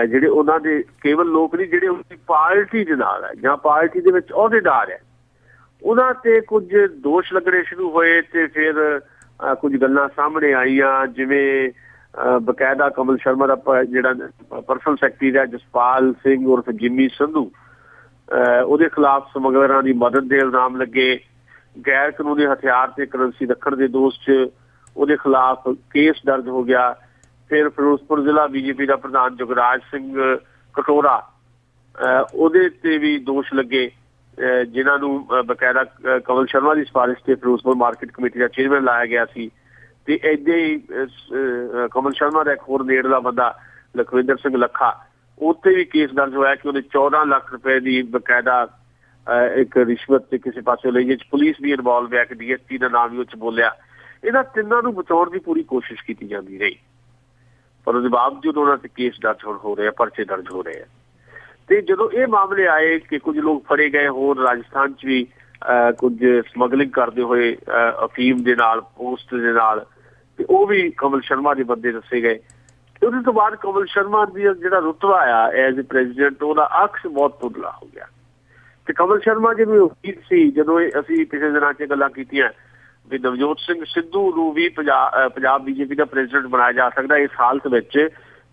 ਜਿਹੜੇ ਉਹਨਾਂ ਦੇ ਕੇਵਲ ਲੋਕ ਨਹੀਂ, ਜਿਹੜੇ ਉਹਦੀ ਪਾਰਟੀ ਦੇ ਨਾਲ ਹੈ ਜਾਂ ਪਾਰਟੀ ਦੇ ਵਿੱਚ ਅਹੁਦੇਦਾਰ ਹੈ, ਉਹਨਾਂ ਤੇ ਕੁਝ ਦੋਸ਼ ਲੱਗਣੇ ਸ਼ੁਰੂ ਹੋਏ ਤੇ ਫਿਰ ਕੁਝ ਗੱਲਾਂ ਸਾਹਮਣੇ ਆਈਆਂ, ਜਿਵੇਂ ਬਕਾਇਦਾ ਕਮਲ ਸ਼ਰਮਾ ਦਾ ਜਿਹੜਾ ਪਰਸਨਲ ਸੈਕਟਰੀ ਹੈ ਜਸਪਾਲ ਸਿੰਘ ਉਰਫ ਜਿੰਮੀ ਸੰਧੂ, ਉਹਦੇ ਖਿਲਾਫ ਸਮਗਲਰਾਂ ਦੀ ਮਦਦ ਦੇ ਇਲਜ਼ਾਮ ਲੱਗੇ। ਗੈਰ ਕਾਨੂੰਨੀ ਹਥਿਆਰ ਤੇ ਕਰੰਸੀ ਰੱਖਣ ਦੇ ਦੋਸ਼ 'ਚ ਉਹਦੇ ਖਿਲਾਫ ਕੇਸ ਦਰਜ ਹੋ ਗਿਆ। ਫਿਰ ਫਿਰੋਜ਼ਪੁਰ ਜ਼ਿਲ੍ਹਾ ਬੀਜੇਪੀ ਦਾ ਪ੍ਰਧਾਨ ਜੁਗਰਾਜ ਸਿੰਘ ਕਟੋਰਾ, ਉਹਦੇ ਤੇ ਵੀ ਦੋਸ਼ ਲੱਗੇ, ਜਿਨ੍ਹਾਂ ਨੂੰ ਬਕਾਇਦਾ ਕਮਲ ਸ਼ਰਮਾ ਦੀ ਸਿਫਾਰਿਸ਼ ਤੇ ਫਿਰੋਜ਼ਪੁਰ ਮਾਰਕੀਟ ਕਮੇਟੀ ਦਾ ਚੇਅਰਮੈਨ ਲਾਇਆ ਗਿਆ ਸੀ। ਤੇ ਏਦਾਂ ਹੀ ਕਮਲ ਸ਼ਰਮਾ ਦਾ ਇੱਕ ਹੋਰ ਨੇੜਲਾ ਬੰਦਾ ਲਖਵਿੰਦਰ ਸਿੰਘ ਲੱਖਾ, ਉੱਥੇ ਵੀ ਕੇਸ ਦਰਜ ਹੋਇਆ ਕਿ ਉਹਨੇ 14 ਲੱਖ ਰੁਪਏ ਦੀ ਬਕਾਇਦਾ ਇੱਕ ਰਿਸ਼ਵਤ ਤੇ ਕਿਸੇ ਪਾਸੇ ਲਈ, ਜਿਸ ਪੁਲਿਸ ਵੀ ਇਨਵੋਲਵ ਹੈ ਕਿ DSP ਦਾ ਨਾਮ ਵੀ ਉਹ 'ਚ ਬੋਲਿਆ। ਇਹਨਾਂ ਤਿੰਨਾਂ ਨੂੰ ਬਚਾਉਣ ਦੀ ਪੂਰੀ ਕੋਸ਼ਿਸ਼ ਕੀਤੀ ਜਾਂਦੀ ਰਹੀ, ਪਰ ਉਹਦੇ ਬਾਵਜੂਦ ਉਹਨਾਂ ਤੇ ਕੇਸ ਦਰਜ ਹੋ ਰਹੇ ਆ, ਪਰਚੇ ਦਰਜ ਹੋ ਰਹੇ ਆ। ਤੇ ਜਦੋਂ ਇਹ ਮਾਮਲੇ ਆਏ ਕਿ ਕੁਝ ਲੋਕ ਫੜੇ ਗਏ, ਹੋਰ ਰਾਜਸਥਾਨ 'ਚ ਵੀ ਕੁਝ ਸਮਗਲਿੰਗ ਕਰਦੇ ਹੋਏ ਅਫੀਮ ਦੇ ਨਾਲ, ਪੋਸਟ ਦੇ ਨਾਲ, ਤੇ ਉਹ ਵੀ ਕਮਲ ਸ਼ਰਮਾ ਦੇ ਬੰਦੇ ਦੱਸੇ ਗਏ। ਤੇ ਉਹਦੇ ਤੋਂ ਬਾਅਦ ਕਮਲ ਸ਼ਰਮਾ ਦੀ ਜਿਹੜਾ ਰੁਤਬਾ ਆ ਐਜ਼ ਏ ਪ੍ਰੈਜ਼ੀਡੈਂਟ, ਉਹਦਾ ਅਕਸ ਬਹੁਤ ਧੁੰਦਲਾ ਹੋ ਗਿਆ। ਤੇ ਕਮਲ ਸ਼ਰਮਾ ਜਿਹਨੂੰ ਉਮੀਦ ਸੀ, ਜਦੋਂ ਅਸੀਂ ਪਿਛਲੇ ਦਿਨਾਂ 'ਚ ਗੱਲਾਂ ਕੀਤੀਆਂ ਵੀ ਨਵਜੋਤ ਸਿੰਘ ਸਿੱਧੂ ਨੂੰ ਵੀ ਪੰਜਾਬ ਬੀਜੇਪੀ ਦਾ ਪ੍ਰੈਜ਼ੀਡੈਂਟ ਬਣਾਇਆ ਜਾ ਸਕਦਾ ਇਸ ਹਾਲਤ ਵਿੱਚ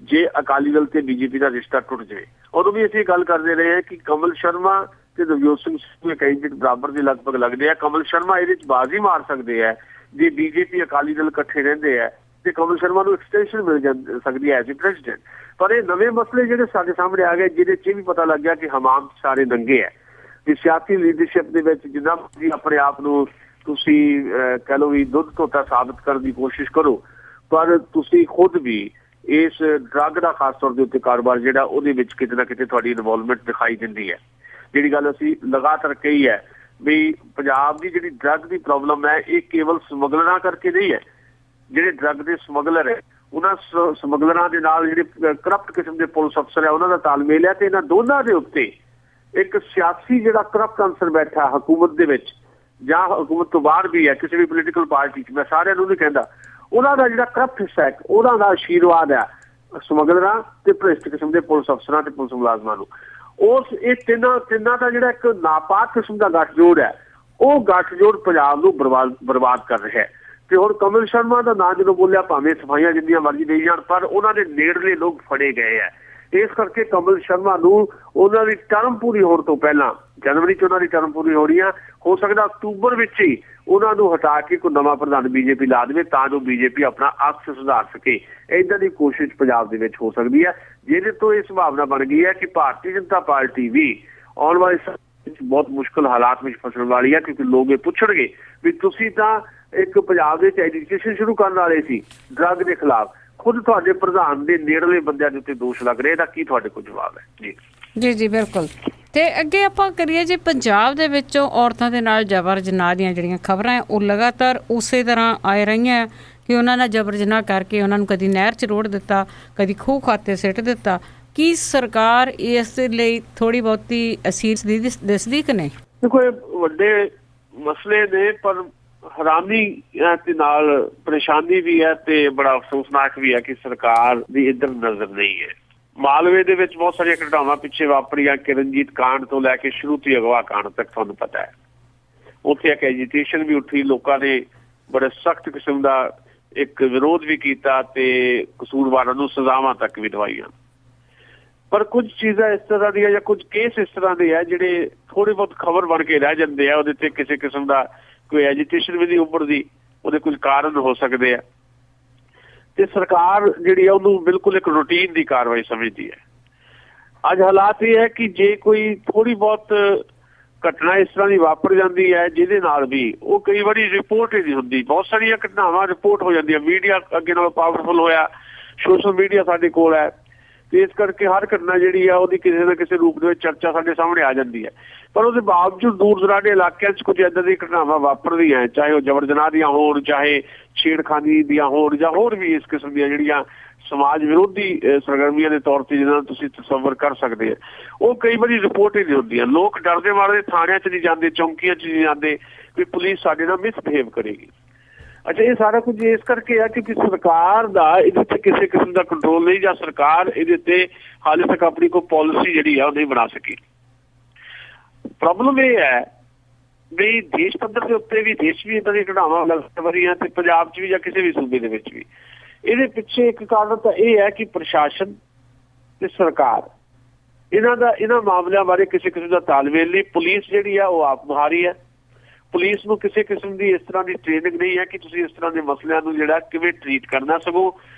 ਜੇ ਅਕਾਲੀ ਦਲ ਤੇ ਬੀਜੇਪੀ ਦਾ ਰਿਸ਼ਤਾ ਟੁੱਟ ਜਾਵੇ। ਉਦੋਂ ਵੀ ਅਸੀਂ ਗੱਲ ਕਰਦੇ ਰਹੇ ਹਾਂ ਕਿ ਕਮਲ ਸ਼ਰਮਾ ਤੇ ਨਵਜੋਤ ਸਿੰਘ ਸਿੱਧੂ ਕੈਂਡੀਡੇਟ ਬਰਾਬਰ ਦੇ ਲਗਭਗ ਲੱਗਦੇ ਆ। ਕਮਲ ਸ਼ਰਮਾ ਇਹਦੇ 'ਚ ਬਾਜ਼ੀ ਮਾਰ ਸਕਦੇ ਆ ਜੇ ਬੀਜੇਪੀ ਅਕਾਲੀ ਦਲ ਇਕੱਠੇ ਰਹਿੰਦੇ ਆ, ਤੇ ਕਮਲ ਸ਼ਰਮਾ ਨੂੰ ਐਕਸਟੈਂਸ਼ਨ ਮਿਲ ਸਕਦੀ ਹੈ ਐਜ਼ ਏ ਪ੍ਰੈਜ਼ੀਡੈਂਟ। ਪਰ ਇਹ ਨਵੇਂ ਮਸਲੇ ਜਿਹੜੇ ਸਾਡੇ ਸਾਹਮਣੇ ਆ ਗਏ, ਜਿਹਦੇ 'ਚ ਵੀ ਪਤਾ ਲੱਗ ਗਿਆ ਕਿ ਹਮਾਮ ਸਾਰੇ ਦੰਗੇ ਹੈ। ਵੀ ਸਿਆਸੀ ਲੀਡਰਸ਼ਿਪ ਦੇ ਵਿੱਚ ਜਿੰਨਾ ਵੀ ਆਪਣੇ ਆਪ ਨੂੰ ਤੁਸੀਂ ਕਹਿ ਲਓ ਵੀ ਦੁੱਧ ਧੋਤਾ ਸਾਬਤ ਕਰਨ ਦੀ ਕੋਸ਼ਿਸ਼ ਕਰੋ, ਪਰ ਤੁਸੀਂ ਖੁਦ ਵੀ ਇਸ ਡਰੱਗ ਦਾ ਖਾਸ ਤੌਰ ਦੇ ਉੱਤੇ ਕਾਰੋਬਾਰ ਜਿਹੜਾ ਉਹਦੇ ਵਿੱਚ ਕਿਤੇ ਨਾ ਕਿਤੇ ਤੁਹਾਡੀ ਇਨਵੋਲਵਮੈਂਟ ਦਿਖਾਈ ਦਿੰਦੀ ਹੈ। ਜਿਹੜੀ ਗੱਲ ਅਸੀਂ ਲਗਾਤਾਰ ਕਹੀ ਹੈ ਵੀ ਪੰਜਾਬ ਦੀ ਜਿਹੜੀ ਡਰੱਗ ਦੀ ਪ੍ਰੋਬਲਮ ਹੈ, ਇਹ ਕੇਵਲ ਸਮਗਲਰਾਂ ਕਰਕੇ ਨਹੀਂ ਹੈ। ਜਿਹੜੇ ਡਰੱਗ ਦੇ ਸਮਗਲਰ ਹੈ, ਉਹਨਾਂ ਸਮਗਲਰਾਂ ਦੇ ਨਾਲ ਜਿਹੜੇ ਕਰਪਟ ਕਿਸਮ ਦੇ ਪੁਲਿਸ ਅਫਸਰ ਹੈ, ਉਹਨਾਂ ਦਾ ਤਾਲਮੇਲ ਹੈ। ਤੇ ਇਹਨਾਂ ਦੋਨਾਂ ਦੇ ਉੱਤੇ ਇੱਕ ਸਿਆਸੀ ਜਿਹੜਾ ਕਰਪਟ ਅਨਸਰ ਬੈਠਾ ਹਕੂਮਤ ਦੇ ਵਿੱਚ ਜਾਂ ਹਕੂਮਤ ਤੋਂ ਬਾਹਰ ਵੀ ਹੈ, ਕਿਸੇ ਵੀ ਪੋਲੀਟੀਕਲ ਪਾਰਟੀ 'ਚ, ਮੈਂ ਸਾਰਿਆਂ ਨੂੰ ਨਹੀਂ ਕਹਿੰਦਾ, ਉਹਨਾਂ ਦਾ ਜਿਹੜਾ ਕਰਪਟ ਹਿੱਸਾ ਹੈ, ਉਹਨਾਂ ਦਾ ਆਸ਼ੀਰਵਾਦ ਹੈ ਸਮਗਲਰਾਂ ਤੇ ਭ੍ਰਿਸ਼ਟ ਕਿਸਮ ਦੇ ਪੁਲਿਸ ਅਫਸਰਾਂ ਤੇ ਪੁਲਿਸ ਮੁਲਾਜ਼ਮਾਂ ਨੂੰ। ਇਹ ਤਿੰਨਾਂ ਦਾ ਜਿਹੜਾ ਇੱਕ ਨਾਪਾਕ ਕਿਸਮ ਦਾ ਗੱਠਜੋੜ ਹੈ, ਉਹ ਗੱਠਜੋੜ ਪੰਜਾਬ ਨੂੰ ਬਰਬਾਦ ਕਰ ਰਿਹਾ ਹੈ। ਤੇ ਹੁਣ ਕਮਲ ਸ਼ਰਮਾ ਦਾ ਨਾਂ ਜਦੋਂ ਬੋਲਿਆ, ਭਾਵੇਂ ਸਫਾਈਆਂ ਜਿੰਨੀਆਂ ਮਰਜ਼ੀ ਦੇਈ ਜਾਣ, ਪਰ ਉਹਨਾਂ ਦੇ ਨੇੜਲੇ ਲੋਕ ਫੜੇ ਗਏ ਹੈ। ਇਸ ਕਰਕੇ ਕਮਲ ਸ਼ਰਮਾ ਨੂੰ ਉਹਨਾਂ ਦੀ ਟਰਮ ਪੂਰੀ ਹੋਣ ਤੋਂ ਪਹਿਲਾਂ, ਜਨਵਰੀ 'ਚ ਉਹਨਾਂ ਦੀ ਟਰਮ ਪੂਰੀ ਹੋ ਰਹੀ ਆ, ਹੋ ਸਕਦਾ ਅਕਤੂਬਰ ਵਿੱਚ ਹੀ ਉਹਨਾਂ ਨੂੰ ਹਟਾ ਕੇ ਕੋਈ ਨਵਾਂ ਪ੍ਰਧਾਨ ਬੀਜੇਪੀ ਲਾ ਦੇਵੇ, ਤਾਂ ਜੋ ਬੀਜੇਪੀ ਆਪਣਾ ਅਕਸ ਸੁਧਾਰ ਸਕੇ। ਏਦਾਂ ਦੀ ਕੋਸ਼ਿਸ਼ ਪੰਜਾਬ ਦੇ ਵਿੱਚ ਹੋ ਸਕਦੀ ਹੈ, ਜਿਹਦੇ ਤੋਂ ਇਹ ਸੰਭਾਵਨਾ ਬਣ ਗਈ ਹੈ ਕਿ ਭਾਰਤੀ ਜਨਤਾ ਪਾਰਟੀ ਵੀ ਆਉਣ ਵਾਲੇ ਸਮੇਂ ਵਿੱਚ ਬਹੁਤ ਮੁਸ਼ਕਲ ਹਾਲਾਤ ਵਿੱਚ ਫਸਣ ਵਾਲੀ ਹੈ। ਕਿਉਂਕਿ ਲੋਕ ਇਹ ਪੁੱਛਣਗੇ ਵੀ ਤੁਸੀਂ ਤਾਂ ਇੱਕ ਪੰਜਾਬ ਦੇ ਵਿੱਚ ਐਜੂਕੇਸ਼ਨ ਸ਼ੁਰੂ ਕਰਨ ਵਾਲੇ ਸੀ ਡਰੱਗ ਦੇ ਖਿਲਾਫ, ਖੁਦ ਤੁਹਾਡੇ ਪ੍ਰਧਾਨ ਦੇ ਨੇੜਲੇ ਬੰਦਿਆਂ ਦੇ ਉੱਤੇ ਦੋਸ਼ ਲੱਗ ਰਹੇ, ਇਹਦਾ ਕੀ ਤੁਹਾਡੇ ਕੋਲ ਜਵਾਬ ਹੈ? ਜੀ ਬਿਲਕੁਲ। ਤੇ ਅੱਗੇ ਆਪਾਂ ਕਰੀਏ ਜੀ, ਪੰਜਾਬ ਦੇ ਵਿੱਚੋਂ ਔਰਤਾਂ ਦੇ ਨਾਲ ਜਬਰ ਜਨਾਹ ਦੀਆਂ ਜਿਹੜੀਆਂ ਖਬਰਾਂ ਹੈ, ਉਹ ਲਗਾਤਾਰ ਉਸੇ ਤਰ੍ਹਾਂ ਆਏ ਰਹੀਆਂ ਕਿ ਉਹਨਾਂ ਨਾਲ ਜਬਰ ਜਨਾਹ ਕਰਕੇ ਉਹਨਾਂ ਨੂੰ ਕਦੀ ਨਹਿਰ 'ਚ ਰੋੜ ਦਿੱਤਾ, ਕਦੀ ਖੂਹ ਖਾਤੇ ਸਿੱਟ ਦਿੱਤਾ। ਕੀ ਸਰਕਾਰ ਇਸ ਲਈ ਥੋੜ੍ਹੀ ਬਹੁਤੀ ਅਸੀਸ ਦਿਸਦੀ ਕਿ ਨਹੀਂ? ਦੇਖੋ, ਇਹ ਵੱਡੇ ਮਸਲੇ ਨੇ, ਪਰ ਹੈਰਾਨੀ ਦੇ ਨਾਲ ਪਰੇਸ਼ਾਨੀ ਵੀ ਹੈ ਤੇ ਬੜਾ ਅਫਸੋਸਨਾਕ ਵੀ ਹੈ ਕਿ ਸਰਕਾਰ ਦੀ ਇੱਧਰ ਨਜ਼ਰ ਨਹੀਂ ਹੈ। ਮਾਲਵੇ ਦੇ ਵਿੱਚ ਬਹੁਤ ਸਾਰੀਆਂ ਘਟਨਾਵਾਂ ਪਿੱਛੇ ਵਾਪਰੀਆਂ, ਕਿਰਨਜੀਤ ਕਾਂਡ ਤੋਂ ਲੈ ਕੇ ਸ਼ੁਰੂ ਤੋਂ ਅਗਵਾ ਕਾਂਡ ਤੱਕ ਤੁਹਾਨੂੰ ਪਤਾ ਹੈ। ਉੱਥੇ ਇੱਕ ਐਜੀਟੇਸ਼ਨ ਵੀ ਉੱਠੀ, ਲੋਕਾਂ ਨੇ ਬੜੇ ਸਖਤ ਕਿਸਮ ਦਾ ਇੱਕ ਵਿਰੋਧ ਵੀ ਕੀਤਾ ਤੇ ਕਸੂਰਵਾਰਾਂ ਨੂੰ ਸਜ਼ਾਵਾਂ ਤੱਕ ਵੀ ਦਵਾਈਆਂ। ਪਰ ਕੁਝ ਚੀਜ਼ਾਂ ਇਸ ਤਰ੍ਹਾਂ ਦੀਆਂ ਜਾਂ ਕੁਝ ਕੇਸ ਇਸ ਤਰ੍ਹਾਂ ਦੇ ਆ ਜਿਹੜੇ ਥੋੜ੍ਹੀ ਬਹੁਤ ਖਬਰ ਬਣ ਕੇ ਰਹਿ ਜਾਂਦੇ ਆ, ਉਹਦੇ ਤੇ ਕਿਸੇ ਕਿਸਮ ਦਾ ਕੋਈ ਐਜੀਟੇਸ਼ਨ ਵੀ ਨਹੀਂ ਉੱਭਰਦੀ, ਉਹਦੇ ਕੁਝ ਕਾਰਨ ਹੋ ਸਕਦੇ ਆ। ਤੇ ਸਰਕਾਰ ਜਿਹੜੀ ਆ ਉਹਨੂੰ ਬਿਲਕੁਲ ਇੱਕ ਰੂਟੀਨ ਦੀ ਕਾਰਵਾਈ ਸਮਝਦੀ ਹੈ। ਅੱਜ ਹਾਲਾਤ ਇਹ ਹੈ ਕਿ ਜੇ ਕੋਈ ਥੋੜ੍ਹੀ ਬਹੁਤ ਘਟਨਾ ਇਸ ਤਰ੍ਹਾਂ ਦੀ ਵਾਪਰ ਜਾਂਦੀ ਹੈ ਜਿਹਦੇ ਨਾਲ ਵੀ ਉਹ ਕਈ ਵਾਰੀ ਰਿਪੋਰਟ ਹੀ ਨਹੀਂ ਹੁੰਦੀ, ਬਹੁਤ ਸਾਰੀਆਂ ਘਟਨਾਵਾਂ ਰਿਪੋਰਟ ਹੋ ਜਾਂਦੀਆਂ। ਮੀਡੀਆ ਅੱਗੇ ਨਾਲੋਂ ਪਾਵਰਫੁਲ ਹੋਇਆ, ਸੋਸ਼ਲ ਮੀਡੀਆ ਸਾਡੇ ਕੋਲ ਹੈ, ਤੇ ਇਸ ਕਰਕੇ ਹਰ ਘਟਨਾ ਜਿਹੜੀ ਆ ਉਹਦੀ ਕਿਸੇ ਨਾ ਕਿਸੇ ਰੂਪ ਦੇ ਵਿੱਚ ਚਰਚਾ ਸਾਡੇ ਸਾਹਮਣੇ ਆ ਜਾਂਦੀ ਹੈ। ਪਰ ਉਹਦੇ ਬਾਵਜੂਦ ਦੂਰ ਦੁਰਾਡੇ ਇਲਾਕਿਆਂ 'ਚ ਕੁਝ ਇੱਦਾਂ ਦੀਆਂ ਘਟਨਾਵਾਂ ਵਾਪਰਦੀਆਂ, ਚਾਹੇ ਉਹ ਜਬਰ ਜਨਾਹ ਦੀਆਂ ਹੋਣ, ਚਾਹੇ ਛੇੜਖਾਨੀ ਦੀਆਂ ਹੋਣ, ਜਾਂ ਹੋਰ ਵੀ ਇਸ ਕਿਸਮ ਦੀਆਂ ਜਿਹੜੀਆਂ ਸਮਾਜ ਵਿਰੋਧੀ ਸਰਗਰਮੀਆਂ ਦੇ ਤੌਰ ਤੇ ਜਿਹਨਾਂ ਨੂੰ ਤੁਸੀਂ ਤਸੱਵਰ ਕਰ ਸਕਦੇ ਆ, ਉਹ ਕਈ ਵਾਰੀ ਰਿਪੋਰਟ ਹੀ ਨਹੀਂ ਹੁੰਦੀਆਂ। ਲੋਕ ਡਰਦੇ ਮਾਰਦੇ ਥਾਣਿਆਂ 'ਚ ਨਹੀਂ ਜਾਂਦੇ, ਚੌਂਕੀਆਂ 'ਚ ਨਹੀਂ ਜਾਂਦੇ ਵੀ ਪੁਲਿਸ ਸਾਡੇ ਨਾਲ ਮਿਸਬਿਹੇਵ ਕਰੇਗੀ। ਅੱਛਾ, ਇਹ ਸਾਰਾ ਕੁਝ ਇਸ ਕਰਕੇ ਆ ਕਿਉਂਕਿ ਸਰਕਾਰ ਦਾ ਇਹਦੇ ਉੱਤੇ ਕਿਸੇ ਕਿਸਮ ਦਾ ਕੰਟਰੋਲ ਨਹੀਂ, ਜਾਂ ਸਰਕਾਰ ਇਹਦੇ ਉੱਤੇ ਹਾਲੇ ਤੱਕ ਆਪਣੀ ਕੋਈ ਪਾਲਿਸੀ ਜਿਹੜੀ ਆ ਉਹ ਨਹੀਂ ਬਣਾ ਸਕੀ। ਪ੍ਰੋਬਲਮ ਇਹ ਹੈ ਵੀ ਦੇਸ਼ ਪੱਧਰ ਦੇ ਉੱਤੇ ਵੀ, ਦੇਸ਼ ਵੀ ਇੱਦਾਂ ਦੀਆਂ ਘਟਨਾਵਾਂ ਲੱਗ ਰਹੀਆਂ ਤੇ ਪੰਜਾਬ 'ਚ ਵੀ ਜਾਂ ਕਿਸੇ ਵੀ ਸੂਬੇ ਦੇ ਵਿੱਚ ਵੀ ਇਹਦੇ ਪਿੱਛੇ ਇੱਕ ਕਾਰਨ ਤਾਂ ਇਹ ਹੈ ਕਿ ਪ੍ਰਸ਼ਾਸਨ ਤੇ ਸਰਕਾਰ ਇਹਨਾਂ ਮਾਮਲਿਆਂ ਬਾਰੇ ਕਿਸੇ ਕਿਸਮ ਦਾ ਤਾਲਮੇਲ ਨਹੀਂ। ਪੁਲਿਸ ਜਿਹੜੀ ਆ ਉਹ ਆਪ ਮੁਹਾਰੀ ਹੈ। ਪੁਲਿਸ ਨੂੰ ਕਿਸੇ ਕਿਸਮ ਦੀ ਇਸ ਤਰ੍ਹਾਂ ਦੀ ਟ੍ਰੇਨਿੰਗ ਨਹੀਂ ਹੈ ਕਿ ਤੁਸੀਂ ਇਸ ਤਰ੍ਹਾਂ ਦੇ ਮਸਲਿਆਂ ਨੂੰ ਜਿਹੜਾ ਕਿਵੇਂ ਟ੍ਰੀਟ ਕਰਨਾ। ਸਗੋਂ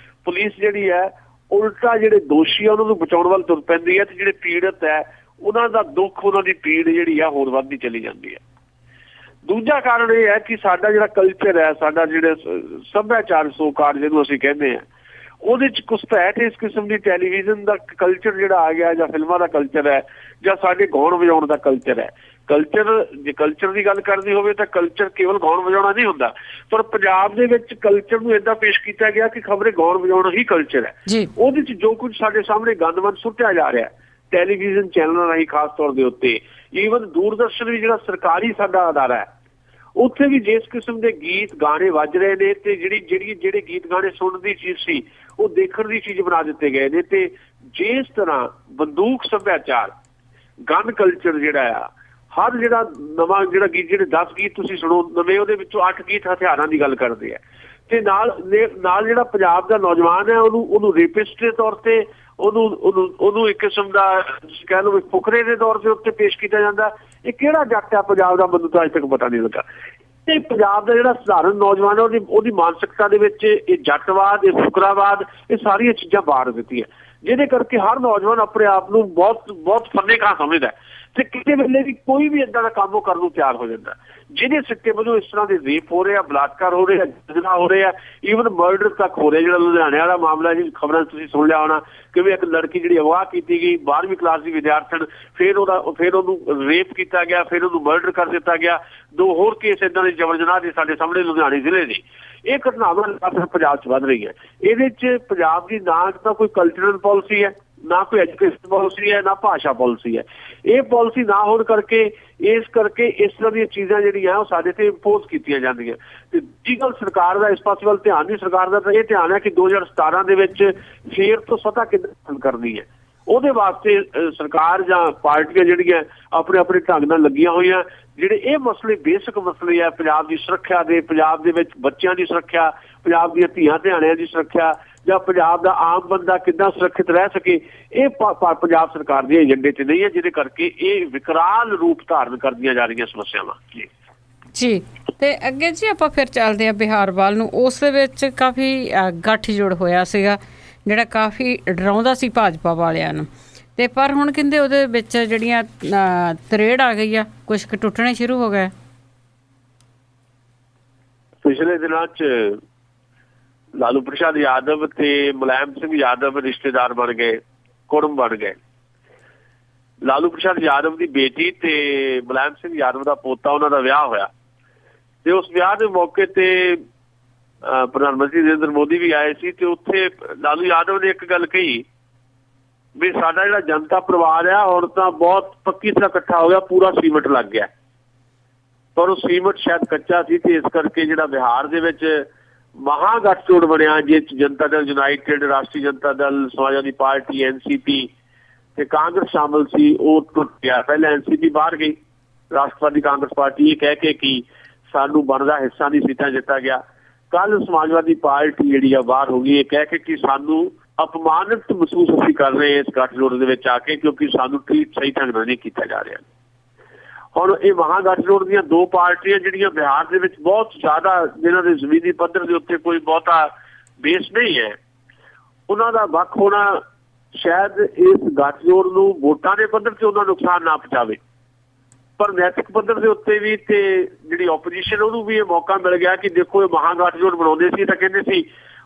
ਪੁਲਿਸ ਜਿਹੜੀ ਹੈ ਉਲਟਾ ਜਿਹੜੇ ਦੋਸ਼ੀ ਆ ਉਹਨਾਂ ਨੂੰ ਬਚਾਉਣ ਵੱਲ ਤੁਰ ਪੈਂਦੀ ਹੈ, ਤੇ ਜਿਹੜੇ ਪੀੜਤ ਹੈ ਉਹਨਾਂ ਦਾ ਦੁੱਖ, ਉਹਨਾਂ ਦੀ ਪੀੜ ਜਿਹੜੀ ਆ ਹੋਰ ਵੱਧਦੀ ਚਲੀ ਜਾਂਦੀ ਹੈ। ਦੂਜਾ ਕਾਰਨ ਇਹ ਹੈ ਕਿ ਸਾਡਾ ਜਿਹੜਾ ਕਲਚਰ ਹੈ, ਸਾਡਾ ਜਿਹੜੇ ਸੱਭਿਆਚਾਰ ਸੋਕਾਰ ਜਿਹਨੂੰ ਅਸੀਂ ਕਹਿੰਦੇ ਹਾਂ, ਉਹਦੇ 'ਚ ਘੁਸਪੈਠ ਇਸ ਕਿਸਮ ਦੀ ਟੈਲੀਵਿਜ਼ਨ ਦਾ ਕਲਚਰ ਜਿਹੜਾ ਆ ਗਿਆ, ਜਾਂ ਫਿਲਮਾਂ ਦਾ ਕਲਚਰ ਹੈ, ਜਾਂ ਸਾਡੇ ਗਾਉਣ ਵਜਾਉਣ ਦਾ ਕਲਚਰ ਹੈ। ਜੇ ਕਲਚਰ ਦੀ ਗੱਲ ਕਰਨੀ ਹੋਵੇ ਤਾਂ ਕਲਚਰ ਕੇਵਲ ਗਾਉਣ ਵਜਾਉਣਾ ਨਹੀਂ ਹੁੰਦਾ, ਪਰ ਪੰਜਾਬ ਦੇ ਵਿੱਚ ਕਲਚਰ ਨੂੰ ਏਦਾਂ ਪੇਸ਼ ਕੀਤਾ ਗਿਆ ਕਿ ਖਬਰੇ ਗਾਉਣ ਵਜਾਉਣਾ ਹੀ ਕਲਚਰ ਹੈ। ਉਹਦੇ 'ਚ ਜੋ ਕੁਝ ਸਾਡੇ ਸਾਹਮਣੇ ਗੰਦਮੰਦ ਸੁੱਟਿਆ ਜਾ ਰਿਹਾ ਟੈਲੀਵਿਜ਼ਨ ਚੈਨਲਾਂ ਰਾਹੀਂ ਖਾਸ ਤੌਰ ਦੇ ਉੱਤੇ, ਈਵਨ ਦੂਰਦਰਸ਼ਨ ਵੀ ਜਿਹੜਾ ਸਰਕਾਰੀ ਸਾਡਾ ਅਦਾਰਾ ਹੈ, ਉੱਥੇ ਵੀ ਜਿਸ ਕਿਸਮ ਦੇ ਗੀਤ ਗਾਣੇ ਵੱਜ ਰਹੇ ਨੇ, ਤੇ ਜਿਹੜੇ ਗੀਤ ਗਾਣੇ ਸੁਣਨ ਦੀ ਚੀਜ਼ ਸੀ ਉਹ ਦੇਖਣ ਦੀ ਚੀਜ਼ ਬਣਾ ਦਿੱਤੇ ਗਏ ਨੇ। ਤੇ ਜਿਸ ਤਰ੍ਹਾਂ ਬੰਦੂਕ ਸੱਭਿਆਚਾਰ, ਗਨ ਕਲਚਰ ਜਿਹੜਾ ਆ, ਹਰ ਜਿਹੜਾ ਨਵਾਂ ਜਿਹੜਾ ਗੀਤ, ਜਿਹੜੇ 10 ਗੀਤ ਤੁਸੀਂ ਸੁਣੋ ਨਵੇਂ, ਉਹਦੇ ਵਿੱਚੋਂ 8 ਗੀਤ ਹਥਿਆਰਾਂ ਦੀ ਗੱਲ ਕਰਦੇ ਆ। ਤੇ ਨਾਲ ਜਿਹੜਾ ਪੰਜਾਬ ਦਾ ਨੌਜਵਾਨ ਹੈ ਉਹਨੂੰ ਰੇਪਿਸਟ ਦੇ ਤੌਰ ਤੇ ਉਹਨੂੰ ਇੱਕ ਕਿਸਮ ਦਾ ਕਹਿ ਲਓ ਫੁਕਰੇ ਦੇ ਤੌਰ ਦੇ ਉੱਤੇ ਪੇਸ਼ ਕੀਤਾ ਜਾਂਦਾ। ਇਹ ਕਿਹੜਾ ਜੱਟ ਆ ਪੰਜਾਬ ਦਾ, ਮੈਨੂੰ ਤਾਂ ਅਜੇ ਤੱਕ ਪਤਾ ਨਹੀਂ ਲੱਗਾ। ਤੇ ਪੰਜਾਬ ਦਾ ਜਿਹੜਾ ਸਧਾਰਨ ਨੌਜਵਾਨ ਹੈ ਉਹਦੀ ਮਾਨਸਿਕਤਾ ਦੇ ਵਿੱਚ ਇਹ ਜੱਟਵਾਦ, ਇਹ ਫੁਕਰਾਵਾਦ, ਇਹ ਸਾਰੀਆਂ ਚੀਜ਼ਾਂ ਬਾੜ ਦਿੱਤੀਆਂ, ਜਿਹਦੇ ਕਰਕੇ ਹਰ ਨੌਜਵਾਨ ਆਪਣੇ ਆਪ ਨੂੰ ਬਹੁਤ ਫੰਨੇਖਾ ਸਮਝਦਾ ਤੇ ਕਿਸੇ ਵੇਲੇ ਵੀ ਕੋਈ ਵੀ ਏਦਾਂ ਦਾ ਕੰਮ ਉਹ ਕਰਨ ਨੂੰ ਤਿਆਰ ਹੋ ਜਾਂਦਾ, ਜਿਹਦੇ ਸਿੱਟੇ ਵਜੋਂ ਇਸ ਤਰ੍ਹਾਂ ਦੇ ਰੇਪ ਹੋ ਰਿਹਾ, ਬਲਾਤਕਾਰ ਹੋ ਰਿਹਾ, ਜੁਰਮ ਹੋ ਰਿਹਾ, ਈਵਨ ਮਰਡਰ ਤੱਕ ਹੋ ਰਿਹਾ। ਜਿਹੜਾ ਲੁਧਿਆਣੇ ਵਾਲਾ ਮਾਮਲਾ ਜੀ, ਖਬਰਾਂ ਤੁਸੀਂ ਸੁਣ ਲਿਆ ਹੋਣਾ, ਕਿਵੇਂ ਇੱਕ ਲੜਕੀ ਜਿਹੜੀ ਅਗਵਾ ਕੀਤੀ ਗਈ, 12ਵੀਂ ਕਲਾਸ ਦੀ ਵਿਦਿਆਰਥਣ, ਫਿਰ ਉਹਨੂੰ ਰੇਪ ਕੀਤਾ ਗਿਆ, ਫਿਰ ਉਹਨੂੰ ਮਰਡਰ ਕਰ ਦਿੱਤਾ ਗਿਆ। 2 ਹੋਰ ਕੇਸ ਏਦਾਂ ਦੇ ਜਬਰ ਜਨਾਹ ਦੇ ਸਾਡੇ ਸਾਹਮਣੇ ਲੁਧਿਆਣੇ ਜ਼ਿਲ੍ਹੇ ਦੇ। ਇਹ ਘਟਨਾਵਾਂ ਲਗਾਤਾਰ ਪੰਜਾਬ 'ਚ ਵੱਧ ਰਹੀ ਹੈ। ਇਹਦੇ 'ਚ ਪੰਜਾਬ ਦੀ ਨਾ ਤਾਂ ਕੋਈ ਕਲਚਰਲ ਪਾਲਿਸੀ ਹੈ, ਨਾ ਕੋਈ ਐਜੂਕੇਸ਼ਨ ਪਾਲਿਸੀ ਹੈ, ਨਾ ਭਾਸ਼ਾ ਪਾਲਿਸੀ ਹੈ। ਇਹ ਪਾਲਿਸੀ ਨਾ ਹੋਣ ਕਰਕੇ ਇਸ ਤਰ੍ਹਾਂ ਦੀਆਂ ਚੀਜ਼ਾਂ ਜਿਹੜੀਆਂ ਉਹ ਸਾਡੇ ਤੇ ਇੰਪੋਜ਼ ਕੀਤੀਆਂ ਜਾਂਦੀਆਂ। ਤੇ ਦੂਜੀ ਗੱਲ, ਸਰਕਾਰ ਦਾ ਇਸ ਪਾਸੇ ਵੱਲ ਧਿਆਨ ਨਹੀਂ। ਸਰਕਾਰ ਦਾ ਤਾਂ ਇਹ ਧਿਆਨ ਹੈ ਕਿ 2017 ਦੇ ਵਿੱਚ ਫੇਰ ਤੋਂ ਸੱਤਾ ਕਿੱਦਾਂ ਹਾਸਲ ਕਰਨੀ ਹੈ। ਉਹਦੇ ਵਾਸਤੇ ਸਰਕਾਰ ਜਾਂ ਪਾਰਟੀਆਂ ਜਿਹੜੀਆਂ ਆਪਣੇ ਢੰਗ ਨਾਲ ਲੱਗੀਆਂ ਹੋਈਆਂ। ਜਿਹੜੇ ਇਹ ਮਸਲੇ, ਬੇਸਿਕ ਮਸਲੇ ਆ ਪੰਜਾਬ ਦੀ ਸੁਰੱਖਿਆ ਦੇ, ਪੰਜਾਬ ਦੇ ਵਿੱਚ ਬੱਚਿਆਂ ਦੀ ਸੁਰੱਖਿਆ, ਪੰਜਾਬ ਦੀਆਂ ਧੀਆਂ ਧਿਆਣਿਆਂ ਦੀ ਸੁਰੱਖਿਆ, ਜਾਂ ਪੰਜਾਬ ਦਾ ਆਮ ਬੰਦਾ ਕਿੱਦਾਂ ਸੁਰੱਖਿਅਤ ਰਹਿ ਸਕੇ, ਇਹ ਪੰਜਾਬ ਸਰਕਾਰ ਦੇ ਏਜੰਡੇ 'ਚ ਨਹੀਂ ਹੈ, ਜਿਹਦੇ ਕਰਕੇ ਇਹ ਵਿਕਰਾਲ ਰੂਪ ਧਾਰਨ ਕਰਦੀਆਂ ਜਾ ਰਹੀਆਂ ਸਮੱਸਿਆਵਾਂ ਜੀ। ਤੇ ਅੱਗੇ ਜੀ ਆਪਾਂ ਫਿਰ ਚੱਲਦੇ ਹਾਂ ਬਿਹਾਰ ਵੱਲ ਨੂੰ। ਉਸ ਦੇ ਵਿੱਚ ਕਾਫੀ ਗੱਠਜੋੜ ਹੋਇਆ ਸੀਗਾ, ਜਿਹੜਾ ਕਾਫੀ ਡਰਾਉਂਦਾ ਸੀ ਭਾਜਪਾ ਵਾਲਿਆਂ ਨੂੰ, ਤੇ ਪਰ ਹੁਣ ਕਹਿੰਦੇ ਉਹਦੇ ਵਿੱਚ ਜਿਹੜੀਆਂ ਤਰੇੜ ਆ ਗਈ ਆ, ਕੁਛ ਕੁ ਟੁੱਟਣੇ ਸ਼ੁਰੂ ਹੋ ਗਏ। ਪਿਛਲੇ ਦਿਨਾਂ 'ਚ ਲਾਲੂ ਪ੍ਰਸਾਦ ਯਾਦਵ ਤੇ ਮੁਲਾਇਮ ਸਿੰਘ ਯਾਦਵ ਰਿਸ਼ਤੇਦਾਰ ਬਣ ਗਏ, ਕੁੜਮ ਬਣ ਗਏ। ਲਾਲੂ ਪ੍ਰਸਾਦ ਯਾਦਵ ਦੀ ਬੇਟੀ ਤੇ ਮੁਲਾਇਮ ਸਿੰਘ ਯਾਦਵ ਦਾ ਪੋਤਾ, ਉਹਨਾਂ ਦਾ ਵਿਆਹ ਹੋਇਆ, ਤੇ ਉਸ ਵਿਆਹ ਦੇ ਮੌਕੇ ਤੇ ਪ੍ਰਧਾਨ ਮੰਤਰੀ ਨਰਿੰਦਰ ਮੋਦੀ ਵੀ ਆਏ ਸੀ। ਤੇ ਉੱਥੇ ਲਾਲੂ ਯਾਦਵ ਨੇ ਇੱਕ ਗੱਲ ਕਹੀ ਵੀ ਸਾਡਾ ਜਿਹੜਾ ਜਨਤਾ ਪਰਿਵਾਰ ਆ ਹੁਣ ਤਾਂ ਬਹੁਤ ਪੱਕੀ ਤਰ੍ਹਾਂ ਇਕੱਠਾ ਹੋ ਗਿਆ, ਪੂਰਾ ਸੀਮਟ ਲੱਗ ਗਿਆ। ਪਰ ਉਹ ਸੀਮਟ ਸ਼ਾਇਦ ਕੱਚਾ ਸੀ, ਤੇ ਇਸ ਕਰਕੇ ਜਿਹੜਾ ਬਿਹਾਰ ਦੇ ਵਿੱਚ ਮਹਾ ਗੱਠਜੋੜ ਬਣਿਆ, ਜਿਸ 'ਚ ਜਨਤਾ ਦਲ ਯੂਨਾਈਟਿਡ, ਰਾਸ਼ਟਰੀ ਜਨਤਾ ਦਲ, ਸਮਾਜਵਾਦੀ ਪਾਰਟੀ, NCP ਤੇ ਕਾਂਗਰਸ ਸ਼ਾਮਲ ਸੀ, ਉਹ ਟੁੱਟ ਗਿਆ। ਪਹਿਲਾਂ NCP ਬਾਹਰ ਗਈ, ਰਾਸ਼ਟਰਵਾਦੀ ਕਾਂਗਰਸ ਪਾਰਟੀ ਇਹ ਕਹਿ ਕੇ ਕਿ ਸਾਨੂੰ ਬਣਦਾ ਹਿੱਸਾ ਨਹੀਂ ਸੀਟਾਂ ਜਿੱਤਾ ਗਿਆ। ਕੱਲ ਸਮਾਜਵਾਦੀ ਪਾਰਟੀ ਜਿਹੜੀ ਆ ਬਾਹਰ ਹੋ ਗਈ, ਇਹ ਕਹਿ ਕੇ ਕਿ ਸਾਨੂੰ ਅਪਮਾਨਿਤ ਮਹਿਸੂਸ ਅਸੀਂ ਕਰ ਰਹੇ ਇਸ ਗੱਠਜੋੜ ਦੇ ਵਿੱਚ ਆ ਕੇ, ਕਿਉਂਕਿ ਸਾਨੂੰ ਟ੍ਰੀਟ ਸਹੀ ਢੰਗ ਨਾਲ ਨਹੀਂ ਕੀਤਾ ਜਾ ਰਿਹਾ। ਹੁਣ ਇਹ ਮਹਾ ਗੱਠਜੋੜ ਦੀਆਂ 2 ਪਾਰਟੀਆਂ ਜਿਹੜੀਆਂ ਬਿਹਾਰ ਦੇ ਵਿੱਚ ਬਹੁਤ ਜ਼ਿਆਦਾ, ਜਿਹਨਾਂ ਦੇ ਜ਼ਮੀਨੀ ਪੱਧਰ ਦੇ ਉੱਤੇ ਕੋਈ ਬਹੁਤਾ ਬੇਸ ਨਹੀਂ ਹੈ, ਉਹਨਾਂ ਦਾ ਵੱਖ ਹੋਣਾ ਸ਼ਾਇਦ ਇਸ ਗੱਠਜੋੜ ਨੂੰ ਵੋਟਾਂ ਦੇ ਪੱਧਰ 'ਤੇ ਉਹਨਾਂ ਨੁਕਸਾਨ ਨਾ ਪਹੁੰਚਾਵੇ, ਪਰ ਨੈਤਿਕ ਪੱਧਰ ਦੇ ਉੱਤੇ ਵੀ ਤੇ ਜਿਹੜੀ ਓਪੋਜੀਸ਼ਨ ਉਹਨੂੰ ਵੀ ਇਹ ਮੌਕਾ ਮਿਲ ਗਿਆ ਕਿ ਦੇਖੋ ਇਹ ਮਹਾ ਗੱਠਜੋੜ ਬਣਾਉਂਦੇ ਸੀ ਤਾਂ ਕਹਿੰਦੇ ਸੀ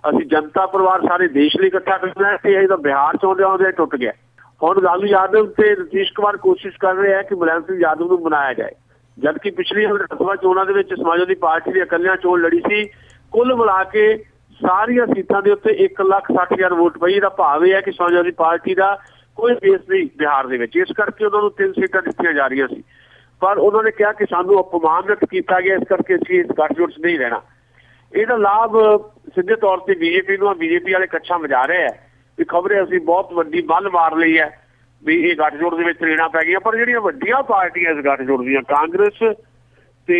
ਅਸੀਂ ਜਨਤਾ ਪਰਿਵਾਰ ਸਾਰੇ ਦੇਸ਼ ਲਈ ਇਕੱਠਾ ਕਰਨਾ, ਤੇ ਇਹ ਤਾਂ ਬਿਹਾਰ 'ਚ ਆਉਂਦੇ ਟੁੱਟ ਗਿਆ। ਹੁਣ ਲਾਲੂ ਯਾਦਵ ਤੇ ਨਿਤੀਸ਼ ਕੁਮਾਰ ਕੋਸ਼ਿਸ਼ ਕਰ ਰਹੇ ਹੈ ਕਿ ਮੁਲਾਇਮ ਸਿੰਘ ਯਾਦਵ ਨੂੰ ਬਣਾਇਆ ਜਾਏ, ਜਦਕਿ ਪਿਛਲੀ ਵਿਧਾਨ ਸਭਾ ਚੋਣਾਂ ਦੇ ਵਿੱਚ ਸਮਾਜਵਾਦੀ ਪਾਰਟੀ ਦੀ ਇਕੱਲਿਆਂ ਚੋਣ ਲੜੀ ਸੀ। ਕੁੱਲ ਮਿਲਾ ਕੇ ਸਾਰੀਆਂ ਸੀਟਾਂ ਦੇ ਉੱਤੇ 1,60,000 ਵੋਟ ਪਈ। ਇਹਦਾ ਭਾਵ ਇਹ ਹੈ ਕਿ ਸਮਾਜਵਾਦੀ ਪਾਰਟੀ ਦਾ ਕੋਈ ਬੇਸ ਨਹੀਂ ਬਿਹਾਰ ਦੇ ਵਿੱਚ, ਇਸ ਕਰਕੇ ਉਹਨਾਂ ਨੂੰ 3 ਸੀਟਾਂ ਦਿੱਤੀਆਂ ਜਾ ਰਹੀਆਂ ਸੀ। ਪਰ ਉਹਨਾਂ ਨੇ ਕਿਹਾ ਕਿ ਸਾਨੂੰ ਅਪਮਾਨਿਤ ਕੀਤਾ ਗਿਆ, ਇਸ ਕਰਕੇ ਅਸੀਂ ਇਸ ਗੱਠਜੋੜ 'ਚ ਨਹੀਂ ਰਹਿਣਾ। ਇਹਦਾ ਲਾਭ ਸਿੱਧੇ ਤੌਰ ਤੇ BJP ਨੂੰ, BJP ਵਾਲੇ ਕੱਛਾਂ ਵਜਾ ਰਹੇ ਹੈ ਵੀ ਖਬਰੇ ਅਸੀਂ ਬਹੁਤ ਵੱਡੀ ਮੱਲ ਮਾਰ ਲਈ ਹੈ ਵੀ ਇਹ ਗੱਠਜੋੜ ਦੇ ਵਿੱਚ ਰਹਿਣਾ ਪੈ ਗਿਆ। ਪਰ ਜਿਹੜੀਆਂ ਵੱਡੀਆਂ ਪਾਰਟੀਆਂ ਇਸ ਗੱਠਜੋੜ ਦੀਆਂ, ਕਾਂਗਰਸ ਤੇ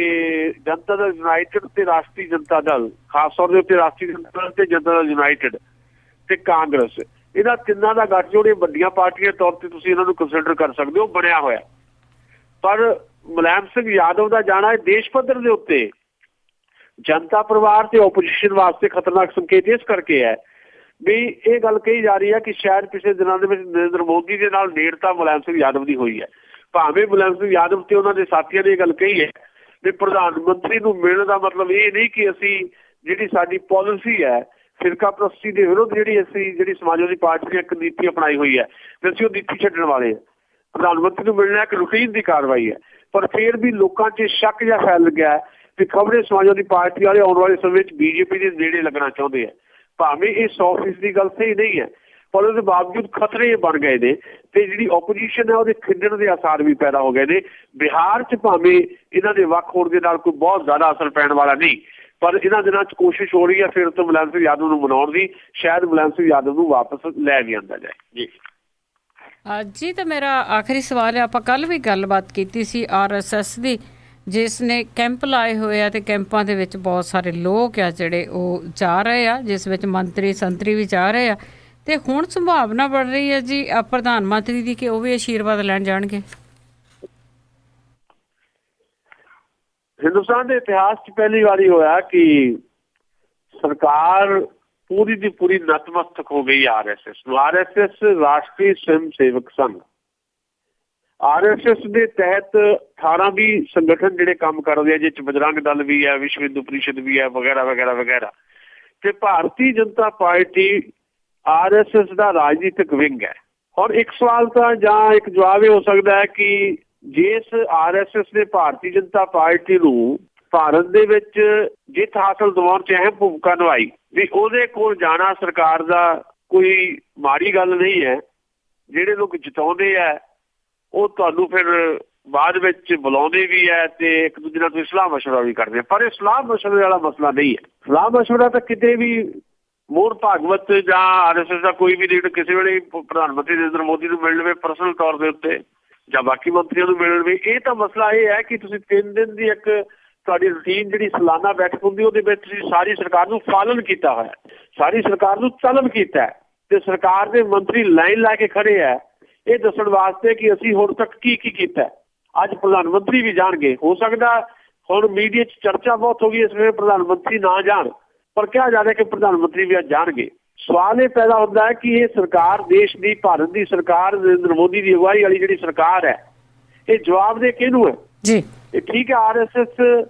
ਜਨਤਾ ਦਲ ਯੂਨਾਈਟਿਡ ਤੇ ਰਾਸ਼ਟਰੀ ਜਨਤਾ ਦਲ, ਖਾਸ ਤੌਰ ਦੇ ਉੱਤੇ ਰਾਸ਼ਟਰੀ ਜਨਤਾ ਦਲ ਤੇ ਜਨਤਾ ਦਲ ਯੂਨਾਈਟਿਡ ਤੇ ਕਾਂਗਰਸ, ਇਹਨਾਂ ਤਿੰਨਾਂ ਦਾ ਗੱਠਜੋੜ ਇਹ ਵੱਡੀਆਂ ਪਾਰਟੀਆਂ ਤੌਰ ਤੇ ਤੁਸੀਂ ਇਹਨਾਂ ਨੂੰ ਕੰਸੀਡਰ ਕਰ ਸਕਦੇ ਹੋ ਬਣਿਆ ਹੋਇਆ। ਪਰ ਮੁਲਾਇਮ ਸਿੰਘ ਯਾਦਵ ਦਾ ਜਾਣਾ ਦੇਸ਼ ਪੱਧਰ ਦੇ ਉੱਤੇ ਜਨਤਾ ਪਰਿਵਾਰ ਤੇ ਓਪੋਜੀਸ਼ਨ ਵਾਸਤੇ ਖਤਰਨਾਕ ਸੰਕੇਤ ਇਸ ਕਰਕੇ ਹੈ ਵੀ ਇਹ ਗੱਲ ਕਹੀ ਜਾ ਰਹੀ ਹੈ ਕਿ ਸ਼ਾਇਦ ਪਿਛਲੇ ਦਿਨਾਂ ਦੇ ਵਿੱਚ ਨਰਿੰਦਰ ਮੋਦੀ ਦੇ ਨਾਲ ਨੇੜਤਾ ਮੁਲਾਇਮ ਸਿੰਘ ਯਾਦਵ ਦੀ ਹੋਈ ਹੈ। ਭਾਵੇਂ ਮੁਲਾਇਮ ਸਿੰਘ ਯਾਦਵ ਤੇ ਉਹਨਾਂ ਦੇ ਸਾਥੀਆਂ ਨੇ ਇਹ ਗੱਲ ਕਹੀ ਹੈ ਵੀ ਪ੍ਰਧਾਨ ਮੰਤਰੀ ਨੂੰ ਮਿਲਣ ਦਾ ਮਤਲਬ ਇਹ ਨਹੀਂ ਕਿ ਅਸੀਂ ਜਿਹੜੀ ਸਾਡੀ ਪਾਲਿਸੀ ਹੈ ਫਿਰਕਾ ਪ੍ਰਸਤੀ ਦੇ ਵਿਰੁੱਧ ਜਿਹੜੀ ਸਮਾਜਵਾਦੀ ਪਾਰਟੀ ਨੇ ਇੱਕ ਨੀਤੀ ਅਪਣਾਈ ਹੋਈ ਹੈ ਤੇ ਅਸੀਂ ਉਹ ਨੀਤੀ ਛੱਡਣ ਵਾਲੇ ਹਾਂ। ਪ੍ਰਧਾਨ ਮੰਤਰੀ ਨੂੰ ਮਿਲਣਾ ਇੱਕ ਰੂਟੀਨ ਦੀ ਕਾਰਵਾਈ ਹੈ। ਪਰ ਫਿਰ ਵੀ ਲੋਕਾਂ 'ਚ ਸ਼ੱਕ ਜਿਹਾ ਫੈਲ ਗਿਆ ਕਿ ਖਬਰੇ ਸਮਾਜਵਾਦੀ ਪਾਰਟੀ ਵਾਲੇ ਆਉਣ ਵਾਲੇ ਸਮੇਂ 'ਚ ਬੀਜੇਪੀ ਦੇ ਨੇੜੇ ਲੱਗਣਾ ਚਾਹੁੰਦੇ ਆ। ਭਾਵੇਂ ਇਹ 100% ਦੀ ਗੱਲ ਸਹੀ ਨਹੀਂ ਹੈ ਪਰ ਉਹਦੇ ਬਾਵਜੂਦ ਖਤਰੇ ਬਣ ਗਏ ਨੇ ਤੇ ਜਿਹੜੀ ਓਪੋਜੀਸ਼ਨ ਹੈ ਉਹਦੇ ਖਿੰਡਣ ਦੇ ਆਸਾਰ ਵੀ ਪੈਦਾ ਹੋ ਗਏ ਨੇ। ਬਿਹਾਰ 'ਚ ਭਾਵੇਂ ਇਹਨਾਂ ਦੇ ਵੱਖ ਹੋਣ ਦੇ ਨਾਲ ਕੋਈ ਬਹੁਤ ਜ਼ਿਆਦਾ ਅਸਰ ਪੈਣ ਵਾਲਾ ਨਹੀਂ, ਪਰ ਇਹਨਾਂ ਦਿਨਾਂ 'ਚ ਕੋਸ਼ਿਸ਼ ਹੋ ਰਹੀ ਹੈ ਫਿਰ ਤੋਂ ਮੁਲਾਇਮ ਸਿੰਘ ਯਾਦਵ ਨੂੰ ਮਨਾਉਣ ਦੀ। ਸ਼ਾਇਦ ਮੁਲਾਇਮ ਸਿੰਘ ਯਾਦਵ ਨੂੰ ਵਾਪਸ ਲੈ ਵੀ ਆਂਦਾ ਜਾਏ। ਜੀ ਜੀ, ਤਾਂ ਮੇਰਾ ਆਖਰੀ ਸਵਾਲ ਹੈ, ਆਪਾਂ ਕੱਲ੍ਹ ਵੀ ਗੱਲਬਾਤ ਕੀਤੀ ਸੀ RSS ਦੀ, ਜਿਸ ਨੇ ਕੈਂਪ ਲਾਏ ਹੋਏ ਆ ਤੇ ਕੈਂਪਾਂ ਦੇ ਵਿੱਚ ਬਹੁਤ ਸਾਰੇ ਲੋਕ ਆ ਜਿਹੜੇ ਉਹ ਜਾ ਰਹੇ ਆ, ਜਿਸ ਵਿੱਚ ਮੰਤਰੀ ਸੰਤਰੀ ਵੀ ਜਾ ਰਹੇ ਆ ਤੇ ਹੁਣ ਸੰਭਾਵਨਾ ਬਣ ਰਹੀ ਹੈ ਜੀ ਪ੍ਰਧਾਨ ਮੰਤਰੀ ਦੀ ਕਿ ਉਹ ਵੀ ਆਸ਼ੀਰਵਾਦ ਲੈਣ ਜਾਣਗੇ। ਹਿੰਦੁਸਤਾਨ ਦੇ ਇਤਿਹਾਸ 'ਚ ਪਹਿਲੀ ਵਾਰੀ ਹੋਇਆ ਕਿ ਸਰਕਾਰ ਪੂਰੀ ਦੀ ਪੂਰੀ ਨਤਮਸਤਕ ਹੋ ਗਈ RSS ਨੂੰ। RSS ਰਾਸ਼ਟਰੀ ਸਵੈਮ ਸੇਵਕ ਸੰਘ, RSS ਦੇ ਤਹਿਤ 18 ਸੰਗਠਨ ਜਿਹੜੇ ਕੰਮ ਕਰਦੇ ਆ, ਜਿਸ 'ਚ ਬਜਰੰਗ ਦਲ ਵੀ ਹੈ, ਵਿਸ਼ਵ ਹਿੰਦੂ ਪ੍ਰੀਸ਼ਦ ਵੀ ਹੈ, ਵਗੈਰਾ ਵਗੈਰਾ ਵਗੈਰਾ। ਤੇ ਭਾਰਤੀ ਜਨਤਾ ਪਾਰਟੀ RSS ਦਾ ਰਾਜਨੀਤਿਕ ਵਿੰਗ ਹੈ। ਹੁਣ ਇੱਕ ਸਵਾਲ ਤਾਂ ਜਾਂ ਇੱਕ ਜਵਾਬ ਇਹ ਹੋ ਸਕਦਾ ਹੈ ਕਿ ਜਿਸ RSS ਨੇ ਭਾਰਤੀ ਜਨਤਾ ਪਾਰਟੀ ਨੂੰ ਭਾਰਤ ਦੇ ਵਿੱਚ ਜਿੱਤ ਹਾਸਲ ਦਿਵਾਉਣ 'ਚ ਅਹਿਮ ਭੂਮਿਕਾ ਨਿਭਾਈ ਵੀ ਉਹਦੇ ਕੋਲ ਜਾਣਾ ਸਰਕਾਰ ਦਾ ਕੋਈ ਮਾੜੀ ਗੱਲ ਨਹੀਂ ਹੈ। ਜਿਹੜੇ ਲੋਕ ਜਿਤਾਉਂਦੇ ਆ ਉਹ ਤੁਹਾਨੂੰ ਫਿਰ ਬਾਅਦ ਵਿੱਚ ਬੁਲਾਉਂਦੇ ਵੀ ਹੈ ਤੇ ਇੱਕ ਦੂਜੇ ਨਾਲ ਤੁਸੀਂ ਸਲਾਹ ਮਸ਼ਵਰਾ ਵੀ ਕਰਦੇ ਆ। ਪਰ ਇਹ ਸਲਾਹ ਮਸ਼ਵਰੇ ਵਾਲਾ ਮਸਲਾ ਨਹੀਂ ਹੈ। ਸਲਾਹ ਮਸ਼ਵਰਾ ਤਾਂ ਕਿਤੇ ਵੀ ਮੋਹਨ ਭਾਗਵਤ ਜਾਂ RSS ਦਾ ਕੋਈ ਵੀ ਲੀਡਰ ਕਿਸੇ ਵੇਲੇ ਪ੍ਰਧਾਨ ਮੰਤਰੀ ਨਰਿੰਦਰ ਮੋਦੀ ਨੂੰ ਮਿਲ ਲਵੇ ਪਰਸਨਲ ਤੌਰ ਦੇ ਉੱਤੇ ਜਾਂ ਬਾਕੀ ਮੰਤਰੀਆਂ ਨੂੰ ਮਿਲ ਲਵੇ। ਇਹ ਤਾਂ ਮਸਲਾ ਇਹ ਹੈ ਕਿ ਤੁਸੀਂ 3 ਦਿਨ ਦੀ ਇੱਕ ਤੁਹਾਡੀ ਰੂਟੀਨ ਜਿਹੜੀ ਸਾਲਾਨਾ ਬੈਠਕ ਹੁੰਦੀ ਉਹਦੇ ਵਿੱਚ ਤੁਸੀਂ ਸਾਰੀ ਸਰਕਾਰ ਨੂੰ ਪਾਲਣ ਕੀਤਾ ਹੋਇਆ, ਸਾਰੀ ਸਰਕਾਰ ਨੂੰ ਤਲਬ ਕੀਤਾ ਤੇ ਸਰਕਾਰ ਦੇ ਮੰਤਰੀ ਲਾਈਨ ਲਾ ਕੇ ਖੜੇ ਹੈ ਇਹ ਦੱਸਣ ਵਾਸਤੇ ਕਿ ਅਸੀਂ ਹੁਣ ਤੱਕ ਕੀ ਕੀਤਾ। ਅੱਜ ਪ੍ਰਧਾਨ ਮੰਤਰੀ ਵੀ ਜਾਣਗੇ। ਹੋ ਸਕਦਾ ਹੁਣ ਮੀਡੀਆ 'ਚ ਚਰਚਾ ਬਹੁਤ ਹੋ ਗਈ ਇਸ ਵੇਲੇ ਪ੍ਰਧਾਨ ਮੰਤਰੀ ਨਾ ਜਾਣ, ਪਰ ਕਿਹਾ ਜਾ ਰਿਹਾ ਕਿ ਪ੍ਰਧਾਨ ਮੰਤਰੀ ਵੀ ਅੱਜ ਜਾਣਗੇ। ਸਵਾਲ ਇਹ ਪੈਦਾ ਹੁੰਦਾ ਹੈ ਕਿ ਇਹ ਸਰਕਾਰ ਦੇਸ਼ ਦੀ, ਭਾਰਤ ਦੀ ਸਰਕਾਰ, ਨਰਿੰਦਰ ਮੋਦੀ ਦੀ ਅਗਵਾਈ ਵਾਲੀ ਜਿਹੜੀ ਸਰਕਾਰ ਹੈ ਇਹ ਜਵਾਬ ਦੇ ਕਿਹਨੂੰ ਹੈ ਜੀ? ਇਹ ਠੀਕ ਹੈ RSS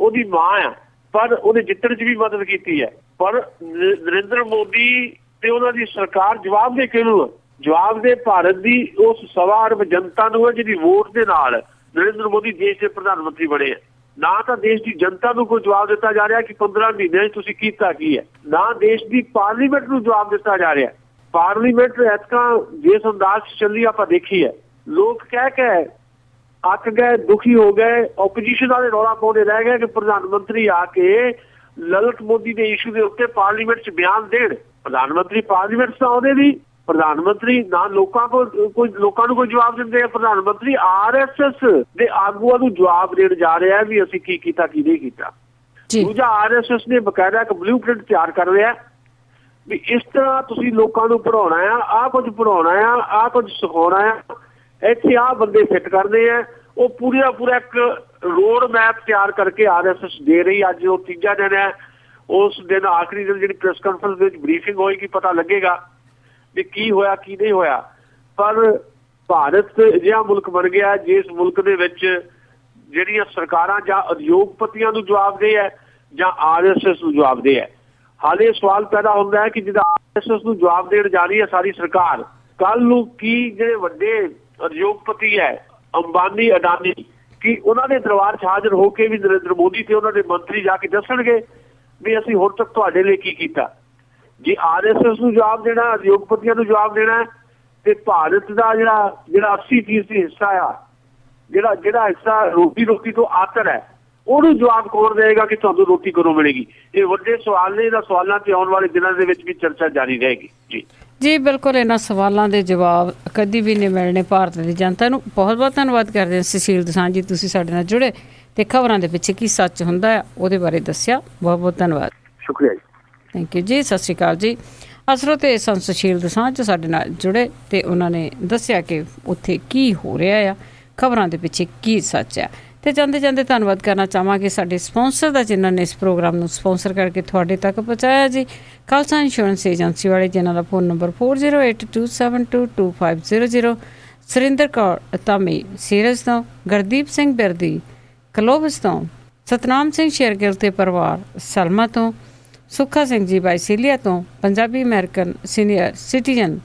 ਉਹਦੀ ਮਾਂ ਆ ਪਰ ਉਹਦੇ ਜਿੱਤਣ 'ਚ ਵੀ ਮਦਦ ਕੀਤੀ ਹੈ, ਪਰ ਨਰਿੰਦਰ ਮੋਦੀ ਤੇ ਉਹਨਾਂ ਦੀ ਸਰਕਾਰ ਜਵਾਬ ਦੇ ਕਿਹਨੂੰ ਹੈ? ਜਵਾਬ ਦੇ ਭਾਰਤ ਦੀ ਉਸ 1.25 ਅਰਬ ਜਨਤਾ ਨੂੰ ਹੈ ਜਿਹਦੀ ਵੋਟ ਦੇ ਨਾਲ ਨਰਿੰਦਰ ਮੋਦੀ ਦੇਸ਼ ਦੇ ਪ੍ਰਧਾਨ ਮੰਤਰੀ ਬਣੇ ਆ। ਨਾ ਤਾਂ ਦੇਸ਼ ਦੀ ਜਨਤਾ ਨੂੰ ਕੋਈ ਜਵਾਬ ਦਿੱਤਾ ਜਾ ਰਿਹਾ ਕਿ 15 ਮਹੀਨਿਆਂ 'ਚ ਤੁਸੀਂ ਕੀਤਾ ਕੀ ਹੈ, ਨਾ ਦੇਸ਼ ਦੀ ਪਾਰਲੀਮੈਂਟ ਨੂੰ ਜਵਾਬ ਦਿੱਤਾ ਜਾ ਰਿਹਾ। ਪਾਰਲੀਮੈਂਟ ਐਤਕਾਂ ਜਿਸ ਅੰਦਾਜ਼ 'ਚ ਚੱਲੀ ਆਪਾਂ ਦੇਖੀ ਹੈ, ਲੋਕ ਕਹਿ ਕੇ ਅੱਕ ਗਏ, ਦੁਖੀ ਹੋ ਗਏ, ਓਪੋਜੀਸ਼ਨ ਵਾਲੇ ਰੌਲਾ ਪਾਉਂਦੇ ਰਹਿ ਗਏ ਕਿ ਪ੍ਰਧਾਨ ਮੰਤਰੀ ਆ ਕੇ ਲਲਿਤ ਮੋਦੀ ਦੇ ਇਸ਼ੂ ਦੇ ਉੱਤੇ ਪਾਰਲੀਮੈਂਟ 'ਚ ਬਿਆਨ ਦੇਣ। ਪ੍ਰਧਾਨ ਮੰਤਰੀ ਪਾਰਲੀਮੈਂਟ 'ਚ ਆਉਂਦੇ ਨਹੀਂ, ਪ੍ਰਧਾਨ ਮੰਤਰੀ ਨਾ ਲੋਕਾਂ ਨੂੰ ਕੋਈ ਜਵਾਬ ਦਿੰਦੇ ਆ। ਪ੍ਰਧਾਨ ਮੰਤਰੀ RSS ਦੇ ਆਗੂਆਂ ਨੂੰ ਜਵਾਬ ਦੇਣ ਜਾ ਰਿਹਾ ਵੀ ਅਸੀਂ ਕੀ ਕੀਤਾ ਕੀ ਨਹੀਂ ਕੀਤਾ। ਦੂਜਾ RSS ਨੇ ਬਕਾਇਦਾ ਇੱਕ ਬਲੂਪ੍ਰਿੰਟ ਤਿਆਰ ਕਰ ਲਿਆ ਵੀ ਇਸ ਤਰ੍ਹਾਂ ਤੁਸੀਂ ਲੋਕਾਂ ਨੂੰ ਪੜ੍ਹਾਉਣਾ ਆ, ਆਹ ਕੁਝ ਪੜ੍ਹਾਉਣਾ ਆ, ਆਹ ਕੁਝ ਸਿਖਾਉਣਾ ਆ, ਇੱਥੇ ਆਹ ਬੰਦੇ ਫਿੱਟ ਕਰਨੇ ਆ। ਉਹ ਪੂਰਾ ਇੱਕ ਰੋਡ ਮੈਪ ਤਿਆਰ ਕਰਕੇ RSS ਦੇ ਰਹੀ। ਅੱਜ ਉਹ 3 ਦਿਨ ਹੈ, ਉਸ ਦਿਨ ਆਖਰੀ ਦਿਨ ਜਿਹੜੀ ਪ੍ਰੈਸ ਕਾਨਫਰੰਸ ਦੇ ਵਿੱਚ ਬਰੀਫਿੰਗ ਹੋਏਗੀ, ਪਤਾ ਲੱਗੇਗਾ ਵੀ ਕੀ ਹੋਇਆ ਕੀ ਨਹੀਂ ਹੋਇਆ। ਪਰ ਭਾਰਤ ਅਜਿਹਾ ਮੁਲਕ ਬਣ ਗਿਆ ਜਿਸ ਮੁਲਕ ਦੇ ਵਿੱਚ ਜਿਹੜੀਆਂ ਸਰਕਾਰਾਂ ਜਾਂ ਉਦਯੋਗਪਤੀਆਂ ਨੂੰ ਜਵਾਬ ਦੇ ਹੈ ਜਾਂ RSS ਨੂੰ ਜਵਾਬ ਦੇ ਹੈ। ਹਾਲੇ ਸਵਾਲ ਪੈਦਾ ਹੁੰਦਾ ਹੈ ਕਿ ਜਿਹਦਾ RSS ਨੂੰ ਜਵਾਬ ਦੇਣ ਜਾ ਰਹੀ ਹੈ ਸਾਰੀ ਸਰਕਾਰ, ਕੱਲ ਨੂੰ ਕੀ ਜਿਹੜੇ ਵੱਡੇ ਉਦਯੋਗਪਤੀ ਹੈ ਅੰਬਾਨੀ ਅਡਾਨੀ ਕਿ ਉਹਨਾਂ ਦੇ ਦਰਬਾਰ 'ਚ ਹਾਜ਼ਰ ਹੋ ਕੇ ਵੀ ਨਰਿੰਦਰ ਮੋਦੀ ਤੇ ਉਹਨਾਂ ਦੇ ਮੰਤਰੀ ਜਾ ਕੇ ਦੱਸਣਗੇ ਵੀ ਅਸੀਂ ਹੁਣ ਤੱਕ ਤੁਹਾਡੇ ਲਈ ਕੀ ਕੀਤਾ। ਜੇ RSS ਨੂੰ ਜਵਾਬ ਦੇਣਾ, ਉਦਯੋਗਪਤੀਆਂ ਨੂੰ ਜਵਾਬ ਦੇਣਾ ਤੇ ਭਾਰਤ ਦਾ ਜਿਹੜਾ 80% ਹਿੱਸਾ ਆ, ਜਿਹੜਾ ਹਿੱਸਾ ਰੋਟੀ ਤੋਂ ਆਤਰ ਹੈ, ਉਹਨੂੰ ਜਵਾਬ ਕੌਣ ਦੇਗਾ ਕਿ ਤੁਹਾਨੂੰ ਰੋਟੀ ਕਦੋਂ ਮਿਲੇਗੀ। ਇਹ ਵੱਡੇ ਸਵਾਲ ਨੇ, ਇਹਨਾਂ ਸਵਾਲਾਂ ਤੇ ਆਉਣ ਵਾਲੇ ਦਿਨਾਂ ਦੇ ਵਿੱਚ ਵੀ ਚਰਚਾ ਜਾਰੀ ਰਹੇਗੀ। ਜੀ ਜੀ ਬਿਲਕੁਲ, ਇਹਨਾਂ ਸਵਾਲਾਂ ਦੇ ਜਵਾਬ ਕਦੀ ਵੀ ਨਹੀਂ ਮਿਲਣੇ ਭਾਰਤ ਦੀ ਜਨਤਾ ਨੂੰ। ਬਹੁਤ ਬਹੁਤ ਧੰਨਵਾਦ ਕਰਦੇ ਹਾਂ ਸੁਸ਼ੀਲ ਦੋਸਾਂਝ ਜੀ, ਤੁਸੀਂ ਸਾਡੇ ਨਾਲ ਜੁੜੇ ਤੇ ਖਬਰਾਂ ਦੇ ਪਿੱਛੇ ਕੀ ਸੱਚ ਹੁੰਦਾ ਹੈ ਉਹਦੇ ਬਾਰੇ ਦੱਸਿਆ। ਬਹੁਤ ਬਹੁਤ ਧੰਨਵਾਦ। ਸ਼ੁਕਰੀਆ ਜੀ। ਥੈਂਕ ਯੂ ਜੀ। ਸਤਿ ਸ਼੍ਰੀ ਅਕਾਲ ਜੀ। ਅਸਰੋਤੇ ਸਨ ਸੁਸ਼ੀਲ ਦੋਸਾਂਝ ਸਾਡੇ ਨਾਲ ਜੁੜੇ ਤੇ ਉਹਨਾਂ ਨੇ ਦੱਸਿਆ ਕਿ ਉੱਥੇ ਕੀ ਹੋ ਰਿਹਾ ਆ, ਖਬਰਾਂ ਦੇ ਪਿੱਛੇ ਕੀ ਸੱਚ ਆ। ਤੇ ਜਾਂਦੇ ਜਾਂਦੇ ਧੰਨਵਾਦ ਕਰਨਾ ਚਾਹਾਂਗੇ ਸਾਡੇ ਸਪਾਂਸਰ ਦਾ, ਜਿਨ੍ਹਾਂ ਨੇ ਇਸ ਪ੍ਰੋਗਰਾਮ ਨੂੰ ਸਪਾਂਸਰ ਕਰਕੇ ਤੁਹਾਡੇ ਤੱਕ ਪਹੁੰਚਾਇਆ ਜੀ। ਖਾਲਸਾ ਇੰਸ਼ੋਰੈਂਸ ਏਜੰਸੀ ਵਾਲੇ, ਜਿਨ੍ਹਾਂ ਦਾ phone number 4082722500। Surinder Kaur Dhami series ਤੋਂ, ਗੁਰਦੀਪ ਸਿੰਘ ਬਿਰਦੀ ਕਲੋਵਸ ਤੋਂ, ਸਤਨਾਮ ਸਿੰਘ ਸ਼ੇਰਗਿੱਲ ਤੇ ਪਰਿਵਾਰ ਸਲਮਾ ਤੋਂ, ਸੁੱਖਾ ਸਿੰਘ ਜੀ ਬਾਈਸੀਲੀਆ ਤੋਂ, Punjabi American senior citizen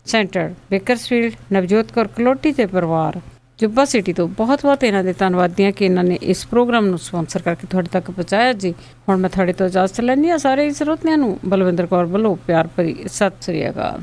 centre Bakersfield, Navjot Kaur Kaloti ਤੇ ਪਰਿਵਾਰ ਜੁੱਬਾ ਸਿਟੀ ਤੋਂ ਬਹੁਤ ਬਹੁਤ ਇਹਨਾਂ ਦੇ ਧੰਨਵਾਦੀ ਹਾਂ ਕਿ ਇਹਨਾਂ ਨੇ ਇਸ ਪ੍ਰੋਗਰਾਮ ਨੂੰ ਸਪਾਂਸਰ ਕਰਕੇ ਤੁਹਾਡੇ ਤੱਕ ਪਹੁੰਚਾਇਆ ਜੀ। ਹੁਣ ਮੈਂ ਤੁਹਾਡੇ ਤੋਂ ਇਜਾਜ਼ਤ ਲੈਂਦੀ ਹਾਂ। ਸਾਰੇ ਸਰੋਤਿਆਂ ਨੂੰ ਬਲਵਿੰਦਰ ਕੌਰ ਵੱਲੋਂ ਪਿਆਰ ਭਰੀ ਸਤਿ ਸ੍ਰੀ ਅਕਾਲ।